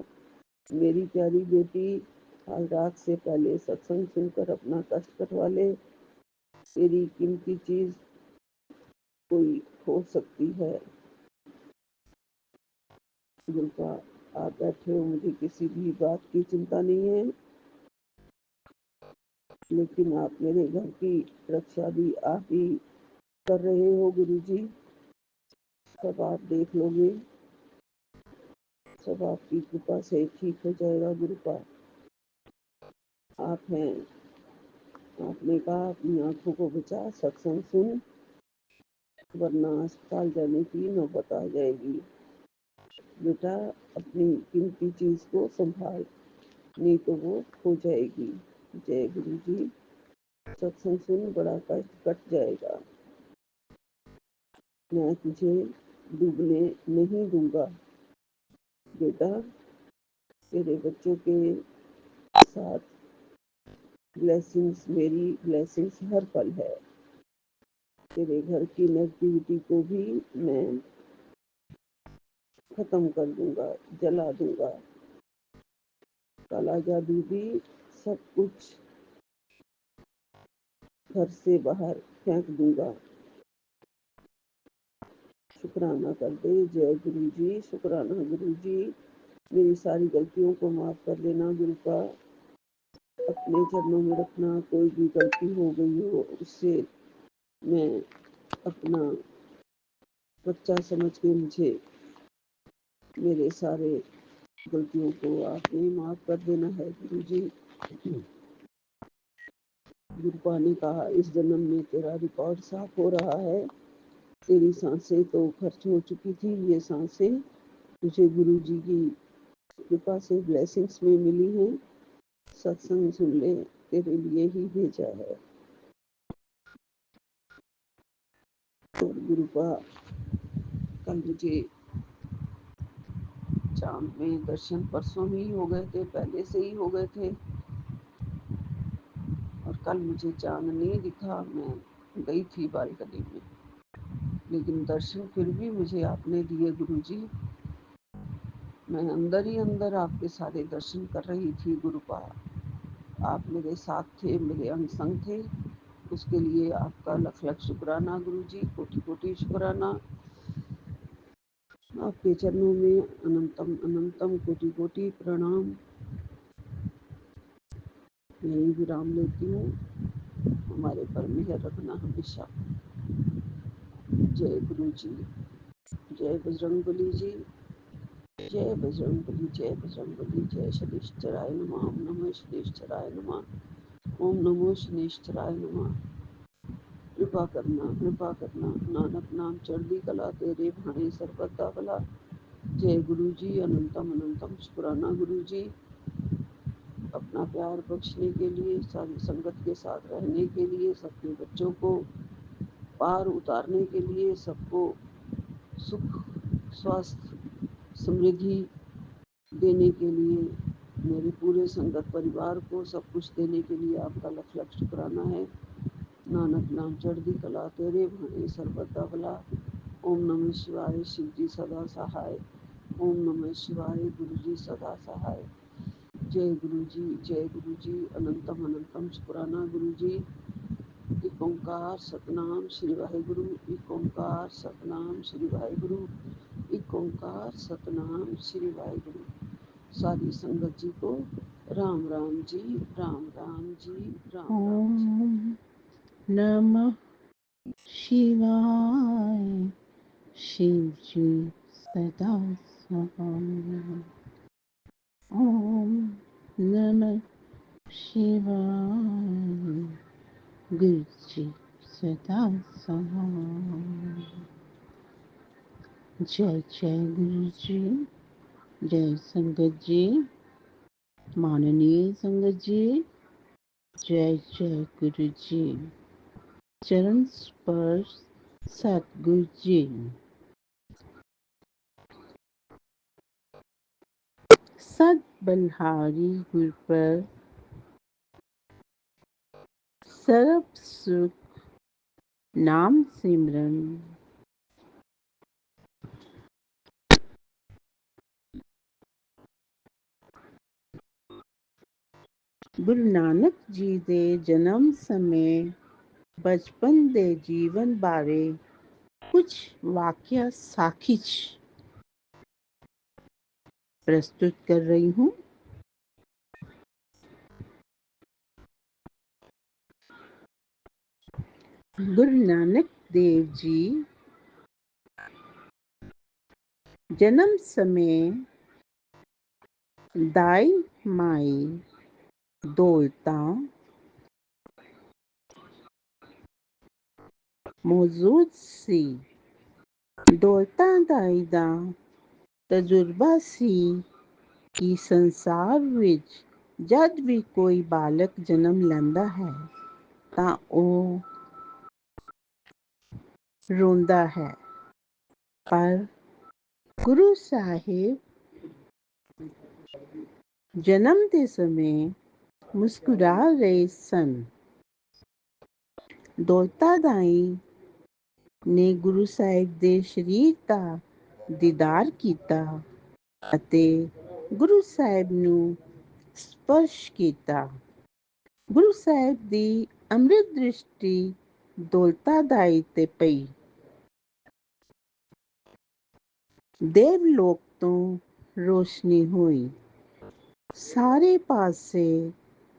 मेरी प्यारी बेटी आज रात से पहले सत्संग सुनकर अपना कष्ट कटवा ले, तेरी कीमती चीज कोई खो सकती है। गुरुपा आप बैठे हो, मुझे किसी भी बात की चिंता नहीं है, लेकिन आप मेरे घर की रक्षा भी आप ही कर रहे हो गुरु जी। सब आप देख लोगे, सब आपकी कृपा से ठीक हो जाएगा गुरुपा। आप हैं, आपने कहा अपनी आंखों को बचा, सत्संग सुन, वरना अस्पताल जाने की नौबत आ जाएगी। बेटा अपनी कीमती चीज को संभाल, नहीं तो वो खो जाएगी। जय गुरु जी, सत्संग सुन, बड़ा कष्ट कट जाएगा। मैं तुझे डूबने नहीं दूंगा बेटा, तेरे बच्चों के साथ ब्लेसिंग्स, मेरी ब्लेसिंग्स हर पल है। तेरे घर की नेगेटिविटी को भी मैं खत्म कर दूंगा, जला दूंगा, काला जादू भी सब कुछ घर से बाहर फेंक दूंगा। शुक्राना कर दे। जय गुरु जी, शुक्राना गुरु जी। मेरी सारी गलतियों को माफ कर देना गुरु का, अपने चरणों में रखना। कोई भी गलती हो गई हो उससे मैं अपना बच्चा समझ के, मुझे मेरे सारे गलतियों को आपने माफ कर देना है गुरु जी। गुरुपा ने कहा इस जन्म में तेरा रिकॉर्ड साफ हो रहा है, तेरी सांसें तो खर्च हो चुकी थी, ये सांसें तुझे गुरु जी की कृपा से ब्लेसिंग्स में मिली हैं। सत्संग सुन ले, तेरे लिए ही भेजा है। और गुरु का कल मुझे चांद में दर्शन परसों ही हो गए थे, पहले से ही हो गए थे। और कल मुझे चांद नहीं दिखा, मैं गई थी बालकनी में, लेकिन दर्शन फिर भी मुझे आपने दिए गुरु जी। मैं अंदर ही अंदर आपके सारे दर्शन कर रही थी गुरु का। आप मेरे साथ थे, मेरे अंग संग थे, उसके लिए आपका लख लख शुक्राना गुरु जी, कोटि कोटि शुक्राना। आपके चरणों में अनंतम अनंतम कोटि कोटि प्रणाम। यही विराम लेती हूँ। हमारे पर मेहर रखना हमेशा। जय गुरु जी, जय बजरंगबली जी, जय बजरंगबली, जय बजरंगबली, जय शनिश्चराय नमः। ओम नमः शनिश्चराय नमः। ओम नमो शनिश्चराय नमः। कृपा करना, कृपा करना, नानक नाम चढ़दी कला, तेरे भाने सर्वदा भला। जय गुरु जी, अनंतम अनंतम शुक्राना गुरु जी, अपना प्यार बख्शने के लिए, सारी संगत के साथ रहने के लिए, सबके बच्चों को पार उतारने के लिए, सबको सुख स्वास्थ्य समृद्धि देने के लिए, मेरे पूरे संगत परिवार को सब कुछ देने के लिए आपका लख लख शुक्राना है। नानक नाम चढ़दी कला, तेरे भाने सर्वदा भला। ओम नमः शिवाय, शिव जी सदा सहाय। ओम नमः शिवाय, गुरु जी सदा सहाय। जय गुरु जी, जय गुरु जी, अनंतम अनंतम शुक्राना गुरु जी। एक ओंकार सतनाम श्री वाहिगुरु, एक ओंकार सतनाम श्री वाहिगुरु, एक ओंकार सतनाम श्री वाहिगुरु। सारी संगत जी को राम राम जी, राम राम जी, राम राम जी। ओम नमः शिवाय। शिव जी सदा सहाय। ओम नमः शिवाय। गुरु जी सदा सहाय। जय जय गुरु जी, जय संगत जी, माननीय संगत जी, जय जय गुरु जी। चरण स्पर्श सतगुरु जी। सत बलिहारी गुर पर सर्व सुख नाम सिमरन। गुरु नानक जी दे जन्म समय बचपन दे जीवन बारे कुछ वाकया साखी प्रस्तुत कर रही हूँ। गुरु नानक देव जी जन्म समय दाई माई दौलतां मौजूद सी। दौलतां दाई दा तजुर्बा सी कि संसार ਵਿੱਚ जद भी कोई बालक जन्म ਲੈਂਦਾ है ਤਾਂ ਉਹ ਰੋਂਦਾ है। पर गुरु साहिब जन्म ਦੇ ਸਮੇਂ ਮੁਸਕਰਾ ਰਹੇ ਸਨ। ਦੌਲਤਾ ਦਾਈ ਨੇ ਗੁਰੂ ਸਾਹਿਬ ਦੇ ਸਰੀਰ ਦਾ ਦੀਦਾਰ ਕੀਤਾ ਅਤੇ ਗੁਰੂ ਸਾਹਿਬ ਨੂੰ ਸਪਰਸ਼ ਕੀਤਾ। ਗੁਰੂ ਸਾਹਿਬ ਦੀ ਅੰਮ੍ਰਿਤ ਦ੍ਰਿਸ਼ਟੀ ਦੌਲਤਾ ਦਾਈ ਤੇ ਪਈ। ਦੇਵਲੋਕ ਤੋਂ ਰੋਸ਼ਨੀ ਹੋਈ। ਸਾਰੇ ਪਾਸੇ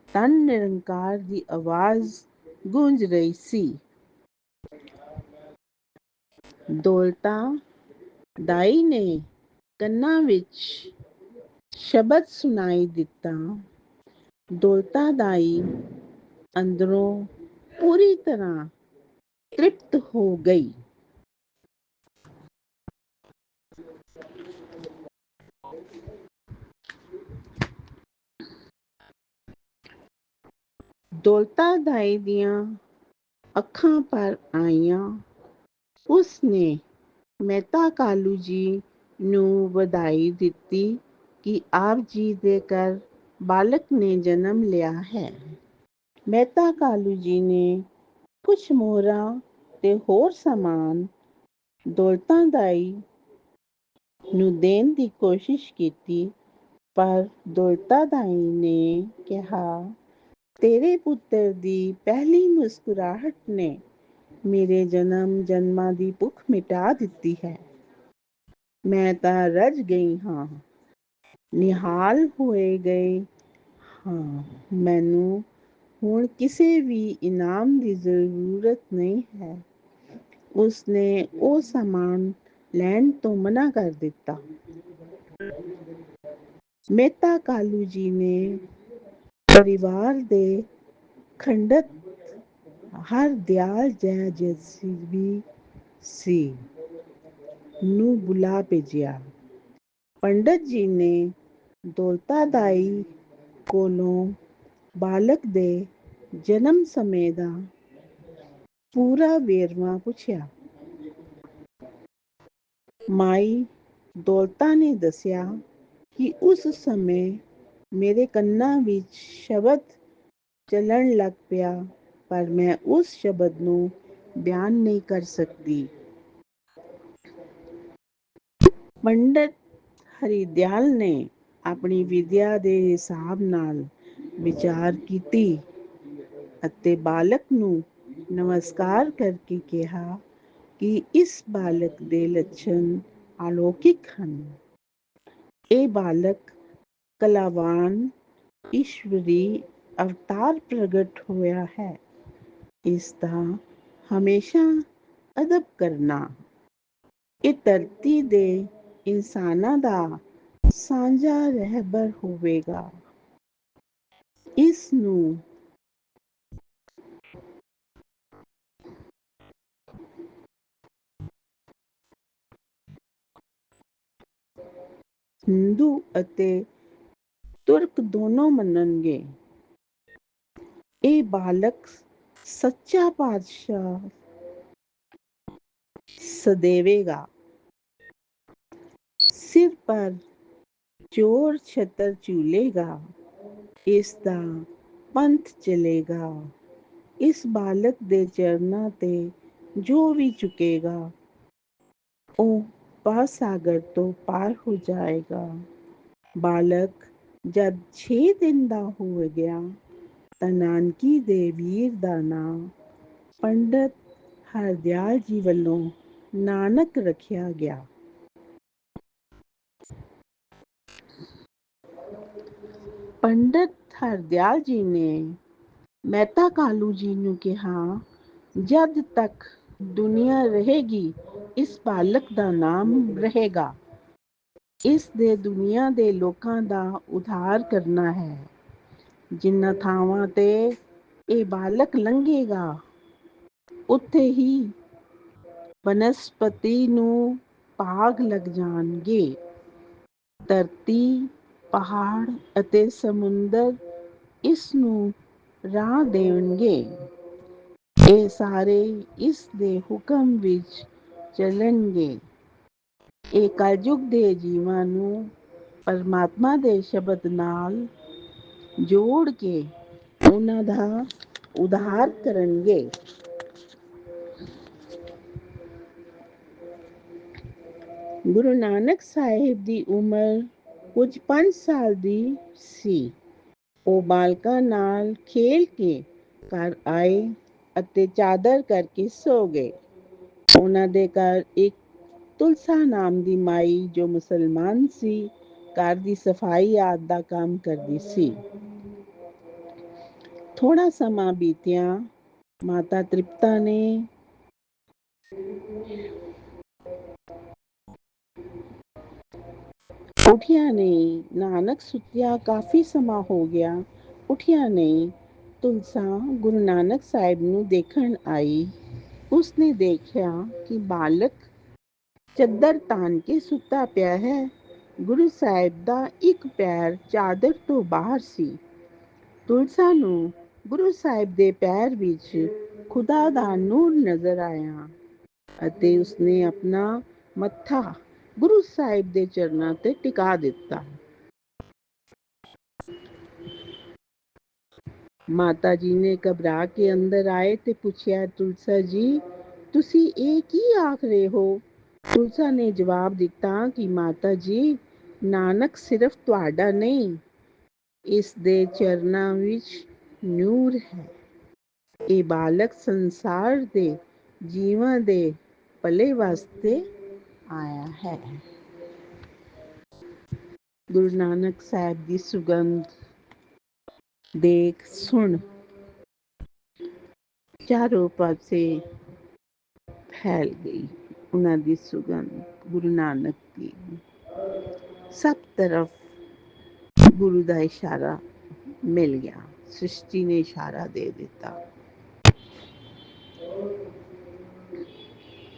ਧੰਨ ਨਿਰੰਕਾਰ ਦੀ ਆਵਾਜ਼ ਗੂੰਜ ਰਹੀ ਸੀ। ਦੌਲਤਾ ਦਾਈ ਨੇ ਕੰਨਾਂ ਵਿੱਚ ਸ਼ਬਦ ਸੁਣਾਈ ਦਿੱਤਾ। ਦੌਲਤਾ ਦਾਈ ਅੰਦਰੋਂ ਪੂਰੀ ਤਰ੍ਹਾਂ ਤ੍ਰਿਪਤ ਹੋ ਗਈ। ਦੌਲਤਾ ਦਾਈ ਦੀਆਂ ਅੱਖਾਂ ਪਰ ਆਈਆਂ। ਉਸਨੇ ਮਹਿਤਾ ਕਾਲੂ ਜੀ ਨੂੰ ਵਧਾਈ ਦਿੱਤੀ ਕਿ ਆਪ ਜੀ ਦੇ ਘਰ ਬਾਲਕ ਨੇ ਜਨਮ ਲਿਆ ਹੈ। ਮਹਿਤਾ ਕਾਲੂ ਜੀ ਨੇ ਕੁਛ ਮੋਹਰਾਂ ਤੇ ਹੋਰ ਸਮਾਨ ਦੌਲਤਾ ਦਾਈ ਨੂੰ ਦੇਣ ਦੀ ਕੋਸ਼ਿਸ਼ ਕੀਤੀ, ਪਰ ਦੌਲਤਾ ਦਾਈ ਨੇ ਕਿਹਾ, ਤੇਰੇ ਪੁੱਤਰ ਦੀ ਪਹਿਲੀ ਮੁਸਕਰਾਹਟ ਨੇ ਮੇਰੇ ਜਨਮਾਂ ਦੀ ਭੁੱਖ ਮਿਟਾ ਦਿੱਤੀ ਹੈ। ਮੈਂ ਤਾਂ ਰੱਜ ਗਈ ਹਾਂ, ਨਿਹਾਲ ਹੋਏ ਗਏ ਹਾਂ। ਮੈਨੂੰ ਹੁਣ ਕਿਸੇ ਵੀ ਇਨਾਮ ਦੀ ਜ਼ਰੂਰਤ ਨਹੀਂ ਹੈ। ਉਸਨੇ ਉਹ ਸਾਮਾਨ ਲੈਣ ਤੋਂ ਮਨਾ ਕਰ ਦਿੱਤਾ। ਮਹਿਤਾ ਕਾਲੂ ਜੀ ਨੇ ਪਰਿਵਾਰ ਦੇ ਖੰਡਤ ਹਰਦਿਆਲ ਸੀ ਨੂੰ ਬੁਲਾ ਭੇਜਿਆ। ਪੰਡਤ ਜੀ ਨੇ ਦੌਲਤਾ ਦਾਈ ਕੋਲੋਂ ਬਾਲਕ ਦੇ ਜਨਮ ਸਮੇਂ ਦਾ ਪੂਰਾ ਵੇਰਵਾ ਪੁੱਛਿਆ। ਮਾਈ ਦੌਲਤਾ ਨੇ ਦੱਸਿਆ ਕਿ ਉਸ ਸਮੇਂ ਮੇਰੇ ਕੰਨਾਂ ਵਿੱਚ ਸ਼ਬਦ ਚੱਲਣ ਲੱਗ ਪਿਆ, ਪਰ ਮੈਂ ਉਸ ਸ਼ਬਦ ਨੂੰ ਬਿਆਨ ਨਹੀਂ ਕਰ ਸਕਦੀ। ਪੰਡਤ ਹਰਦਿਆਲ ਨੇ ਆਪਣੀ ਵਿਦਿਆ ਦੇ ਹਿਸਾਬ ਨਾਲ ਵਿਚਾਰ ਕੀਤੀ ਅਤੇ ਬਾਲਕ ਨੂੰ ਨਮਸਕਾਰ ਕਰਕੇ ਕਿਹਾ ਕਿ ਇਸ ਬਾਲਕ ਦੇ ਲੱਛਣ ਅਲੌਕਿਕ ਹਨ। ਇਹ ਬਾਲਕ ਕਲਾਵਾਨ ਈਸ਼ਵਰੀ ਅਵਤਾਰ ਪ੍ਰਗਟ ਹੋਇਆ ਹੈ। ਇਸ ਦਾ ਹਮੇਸ਼ਾ ਅਦਬ ਕਰਨਾ। ਇਹ ਧਰਤੀ ਦੇ ਇਨਸਾਨਾਂ ਦਾ ਸਾਂਝਾ ਰਹਿਬਰ ਹੋਵੇਗਾ। ਇਸ ਨੂੰ ਹਿੰਦੂ ਅਤੇ ਤੁਰਕ ਦੋਨੋਂ ਮੰਨਣਗੇ। ਇਹ ਬਾਲਕ ਸੱਚਾ ਪਾਤਸ਼ਾਹ ਸਦੇਵੇਗਾ। ਸਿਰ ਪਰ ਚੋਰ ਛਤਰ ਝੂਲੇਗਾ। ਇਸ ਦਾ ਪੰਥ ਚੱਲੇਗਾ। ਇਸ ਬਾਲਕ ਦੇ ਚਰਨਾਂ ਤੇ ਜੋ ਵੀ ਝੁਕੇਗਾ, ਉਹ ਭਵਸਾਗਰ ਤੋਂ ਪਾਰ ਹੋ ਜਾਏਗਾ। ਬਾਲਕ ਜਦ 6 ਦਿਨ ਦਾ ਹੋ ਗਿਆ ਤਾਂ ਨਾਨਕੀ ਦੇ ਵੀਰ ਦਾ ਨਾਂ ਪੰਡਤ ਹਰਦਿਆਲ ਜੀ ਵੱਲੋਂ ਨਾਨਕ ਰੱਖਿਆ ਗਿਆ। ਪੰਡਤ ਹਰਦਿਆਲ ਜੀ ਨੇ ਮਹਿਤਾ ਕਾਲੂ ਜੀ ਨੂੰ ਕਿਹਾ, ਜਦ ਤੱਕ ਦੁਨੀਆ ਰਹੇਗੀ ਇਸ ਬਾਲਕ ਦਾ ਨਾਮ ਰਹੇਗਾ। ਇਸ ਦੇ ਦੁਨੀਆ ਦੇ ਲੋਕਾਂ ਦਾ ਉਧਾਰ ਕਰਨਾ ਹੈ। ਜਿਨ੍ਹਾਂ ਥਾਵਾਂ ਤੇ ਇਹ ਬਾਲਕ ਲੰਘੇਗਾ, ਉੱਥੇ ਹੀ ਬਨਸਪਤੀ ਨੂੰ ਭਾਗ ਲੱਗ ਜਾਣਗੇ। ਧਰਤੀ, ਪਹਾੜ ਅਤੇ ਸਮੁੰਦਰ ਇਸ ਨੂੰ ਰਾਹ ਦੇਣਗੇ। ਇਹ ਸਾਰੇ ਇਸ ਦੇ ਹੁਕਮ ਵਿੱਚ ਚੱਲਣਗੇ। ਇਹ ਕਲਯੁਗ ਦੇ ਜੀਵਾਂ ਨੂੰ ਪਰਮਾਤਮਾ ਦੇ ਸ਼ਬਦ ਨਾਲ ਜੋੜ ਕੇ ਉਹਨਾਂ ਦਾ ਉਧਾਰ ਕਰਨਗੇ। ਗੁਰੂ ਨਾਨਕ ਸਾਹਿਬ ਦੀ ਉਮਰ ਕੁਝ 5 ਸਾਲ ਦੀ ਸੀ। ਉਹ ਬਾਲਕਾਂ ਨਾਲ ਖੇਲ ਕੇ ਘਰ ਆਏ ਅਤੇ ਚਾਦਰ ਕਰਕੇ ਸੌ ਗਏ। ਉਹਨਾਂ ਦੇ ਘਰ ਇੱਕ ਤੁਲਸਾ ਨਾਮ ਦੀ ਮਾਈ, ਜੋ ਮੁਸਲਮਾਨ ਸੀ, ਘਰ ਦੀ ਸਫਾਈ ਆਦਿ ਦਾ ਕੰਮ ਕਰਦੀ ਸੀ। ਥੋੜਾ ਸਮਾਂ ਬੀਤਿਆ। ਮਾਤਾ ਤ੍ਰਿਪਤਾ ਨੇ ਉੱਠਿਆ ਨਹੀਂ। ਨਾਨਕ ਸੁੱਤਿਆਂ ਕਾਫੀ ਸਮਾਂ ਹੋ ਗਿਆ, ਉੱਠਿਆ ਨਹੀਂ। ਤੁਲਸਾ ਗੁਰੂ ਨਾਨਕ ਸਾਹਿਬ ਨੂੰ ਦੇਖਣ ਆਈ। ਉਸਨੇ ਦੇਖਿਆ ਕਿ ਬਾਲਕ ਚੱਦਰ ਤਾਣ ਕੇ ਸੁੱਤਾ ਪਿਆ ਹੈ। ਗੁਰੂ ਸਾਹਿਬ ਦਾ ਇੱਕ ਪੈਰ ਚਾਦਰ ਤੋਂ ਬਾਹਰ ਸੀ। ਤੁਲਸਾ ਨੂੰ ਗੁਰੂ ਸਾਹਿਬ ਦੇ ਪੈਰ ਵਿੱਚ ਖੁਦਾ ਦਾ ਨੂਰ ਨਜ਼ਰ ਆਇਆ ਅਤੇ ਉਸਨੇ ਆਪਣਾ ਮੱਥਾ ਗੁਰੂ ਸਾਹਿਬ ਦੇ ਚਰਨਾਂ ਤੇ ਟਿਕਾ ਦਿੱਤਾ। ਮਾਤਾ ਜੀ ਨੇ ਘਬਰਾ ਕੇ ਅੰਦਰ ਆਏ ਤੇ ਪੁੱਛਿਆ, ਤੁਲਸਾ ਜੀ, ਤੁਸੀਂ ਇਹ ਕੀ ਆਖ ਰਹੇ ਹੋ? ਤੁਲਸਾ ਨੇ ਜਵਾਬ ਦਿੱਤਾ ਕਿ ਮਾਤਾ ਜੀ, ਨਾਨਕ ਸਿਰਫ ਤੁਹਾਡਾ ਨਹੀਂ, ਇਸ ਦੇ ਚਰਨਾਂ ਵਿੱਚ ਨੂਰ ਹੈ। ਇਹ ਬਾਲਕ ਸੰਸਾਰ ਦੇ ਜੀਵਾਂ ਦੇ ਭਲੇ ਵਾਸਤੇ ਆਇਆ ਹੈ। ਗੁਰੂ ਨਾਨਕ ਸਾਹਿਬ ਦੀ ਸੁਗੰਧ ਦੇਖ ਸੁਣ ਚਾਰੋਂ ਪਾਸੇ ਫੈਲ ਗਈ। ਉਹਨਾਂ ਦੀ ਸੁਗੰਧ ਗੁਰੂ ਨਾਨਕ ਦੀ ਸਭ ਤਰਫ ਗੁਰੂ ਦਾ ਇਸ਼ਾਰਾ ਮਿਲ ਗਿਆ। ਸ੍ਰਿਸ਼ਟੀ ਨੇ ਇਸ਼ਾਰਾ ਦੇ ਦਿੱਤਾ।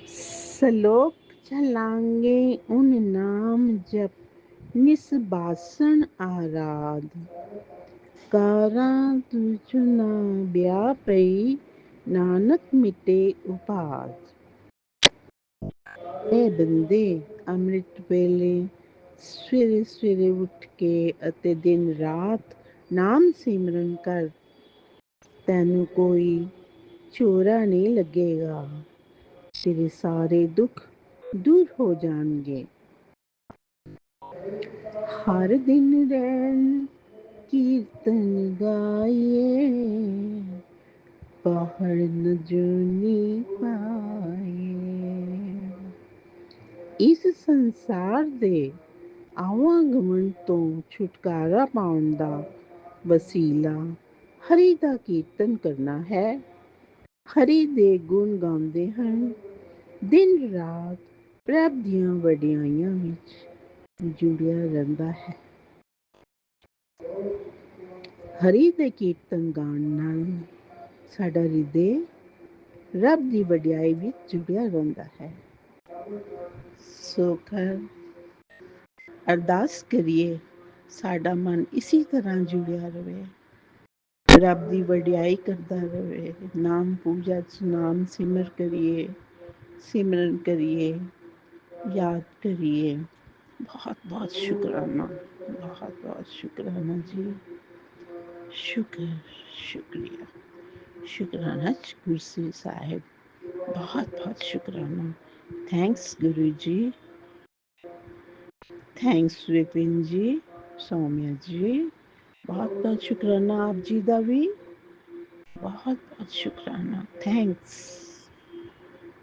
ਸਲੋਕ ਚਲਾਂਗੇ ਉਨ ਨਾਮ ਜਪ ਨਿਸ ਬਾਸਣ ਆਰਾਧ ਕਾਰਾਂ ਤੁਝ ਨਾ ਬਿਆ ਪਈ ਨਾਨਕ ਮਿਟੇ ਉਪਾਦ। ਇਹ ਬੰਦੇ ਅੰਮ੍ਰਿਤ ਵੇਲੇ ਸਵੇਰੇ ਸਵੇਰੇ ਉੱਠ ਕੇ ਅਤੇ ਦਿਨ ਰਾਤ ਨਾਮ ਸਿਮਰਨ ਕਰ, ਤੈਨੂੰ ਕੋਈ ਚੋਰਾ ਨਹੀਂ ਲੱਗੇਗਾ। ਤੇਰੇ ਸਾਰੇ ਦੁੱਖ ਦੂਰ ਹੋ ਜਾਣਗੇ। ਹਰ ਦਿਨ ਰਹਿਣ ਕੀਰਤਨ ਗਾਈਏ ਪਹਾੜ ਨ ਜੁਨੀ ਪਾਈਏ। ਇਸ ਸੰਸਾਰ ਦੇ ਆਵਾਗਮਨ ਤੋਂ ਛੁਟਕਾਰਾ ਪਾਉਣ ਦਾ ਵਸੀਲਾ ਹਰੀ ਦਾ ਕੀਰਤਨ ਕਰਨਾ ਹੈ। ਹਰੀ ਦੇ ਗੁਣ ਗਾਉਂਦੇ ਹਨ। ਦਿਨ ਰਾਤ ਪ੍ਰਭ ਦੀਆਂ ਵਡਿਆਈਆਂ ਵਿੱਚ ਜੁੜਿਆ ਰਹਿੰਦਾ ਹੈ। ਹਰੀ ਦੇ ਕੀਰਤਨ ਗਾਉਣ ਨਾਲ ਸਾਡਾ ਹਿਰਦੇ ਰੱਬ ਦੀ ਵਡਿਆਈ ਵਿੱਚ ਜੁੜਿਆ ਰਹਿੰਦਾ ਹੈ। ਸੋ ਕਰ ਅਰਦਾਸ ਕਰੀਏ, ਸਾਡਾ ਮਨ ਇਸੀ ਤਰ੍ਹਾਂ ਜੁੜਿਆ ਰਹੇ, ਰੱਬ ਦੀ ਵਡਿਆਈ ਕਰਦਾ ਰਹੇ। ਨਾਮ ਪੂਜਾ 'ਚ ਨਾਮ ਸਿਮਰ ਕਰੀਏ, ਸਿਮਰਨ ਕਰੀਏ, ਯਾਦ ਕਰੀਏ। ਬਹੁਤ ਬਹੁਤ ਸ਼ੁਕਰਾਨਾ, ਬਹੁਤ ਬਹੁਤ ਸ਼ੁਕਰਾਨਾ ਜੀ। ਸ਼ੁਕਰੀਆ, ਸ਼ੁਕਰਾਨਾ ਗੁਰੂ ਸਾਹਿਬ, ਬਹੁਤ ਬਹੁਤ ਸ਼ੁਕਰਾਨਾ। ਥੈਂਕਸ ਗੁਰੂ ਜੀ, ਥੈਂਕਸ ਵਿਪਿਨ ਜੀ, ਸੌਮਿਆ ਜੀ, ਬਹੁਤ ਬਹੁਤ ਸ਼ੁਕਰਾਨਾ। ਆਪ ਜੀ ਦਾ ਵੀ ਬਹੁਤ ਬਹੁਤ ਸ਼ੁਕਰਾਨਾ। ਥੈਂਕਸ।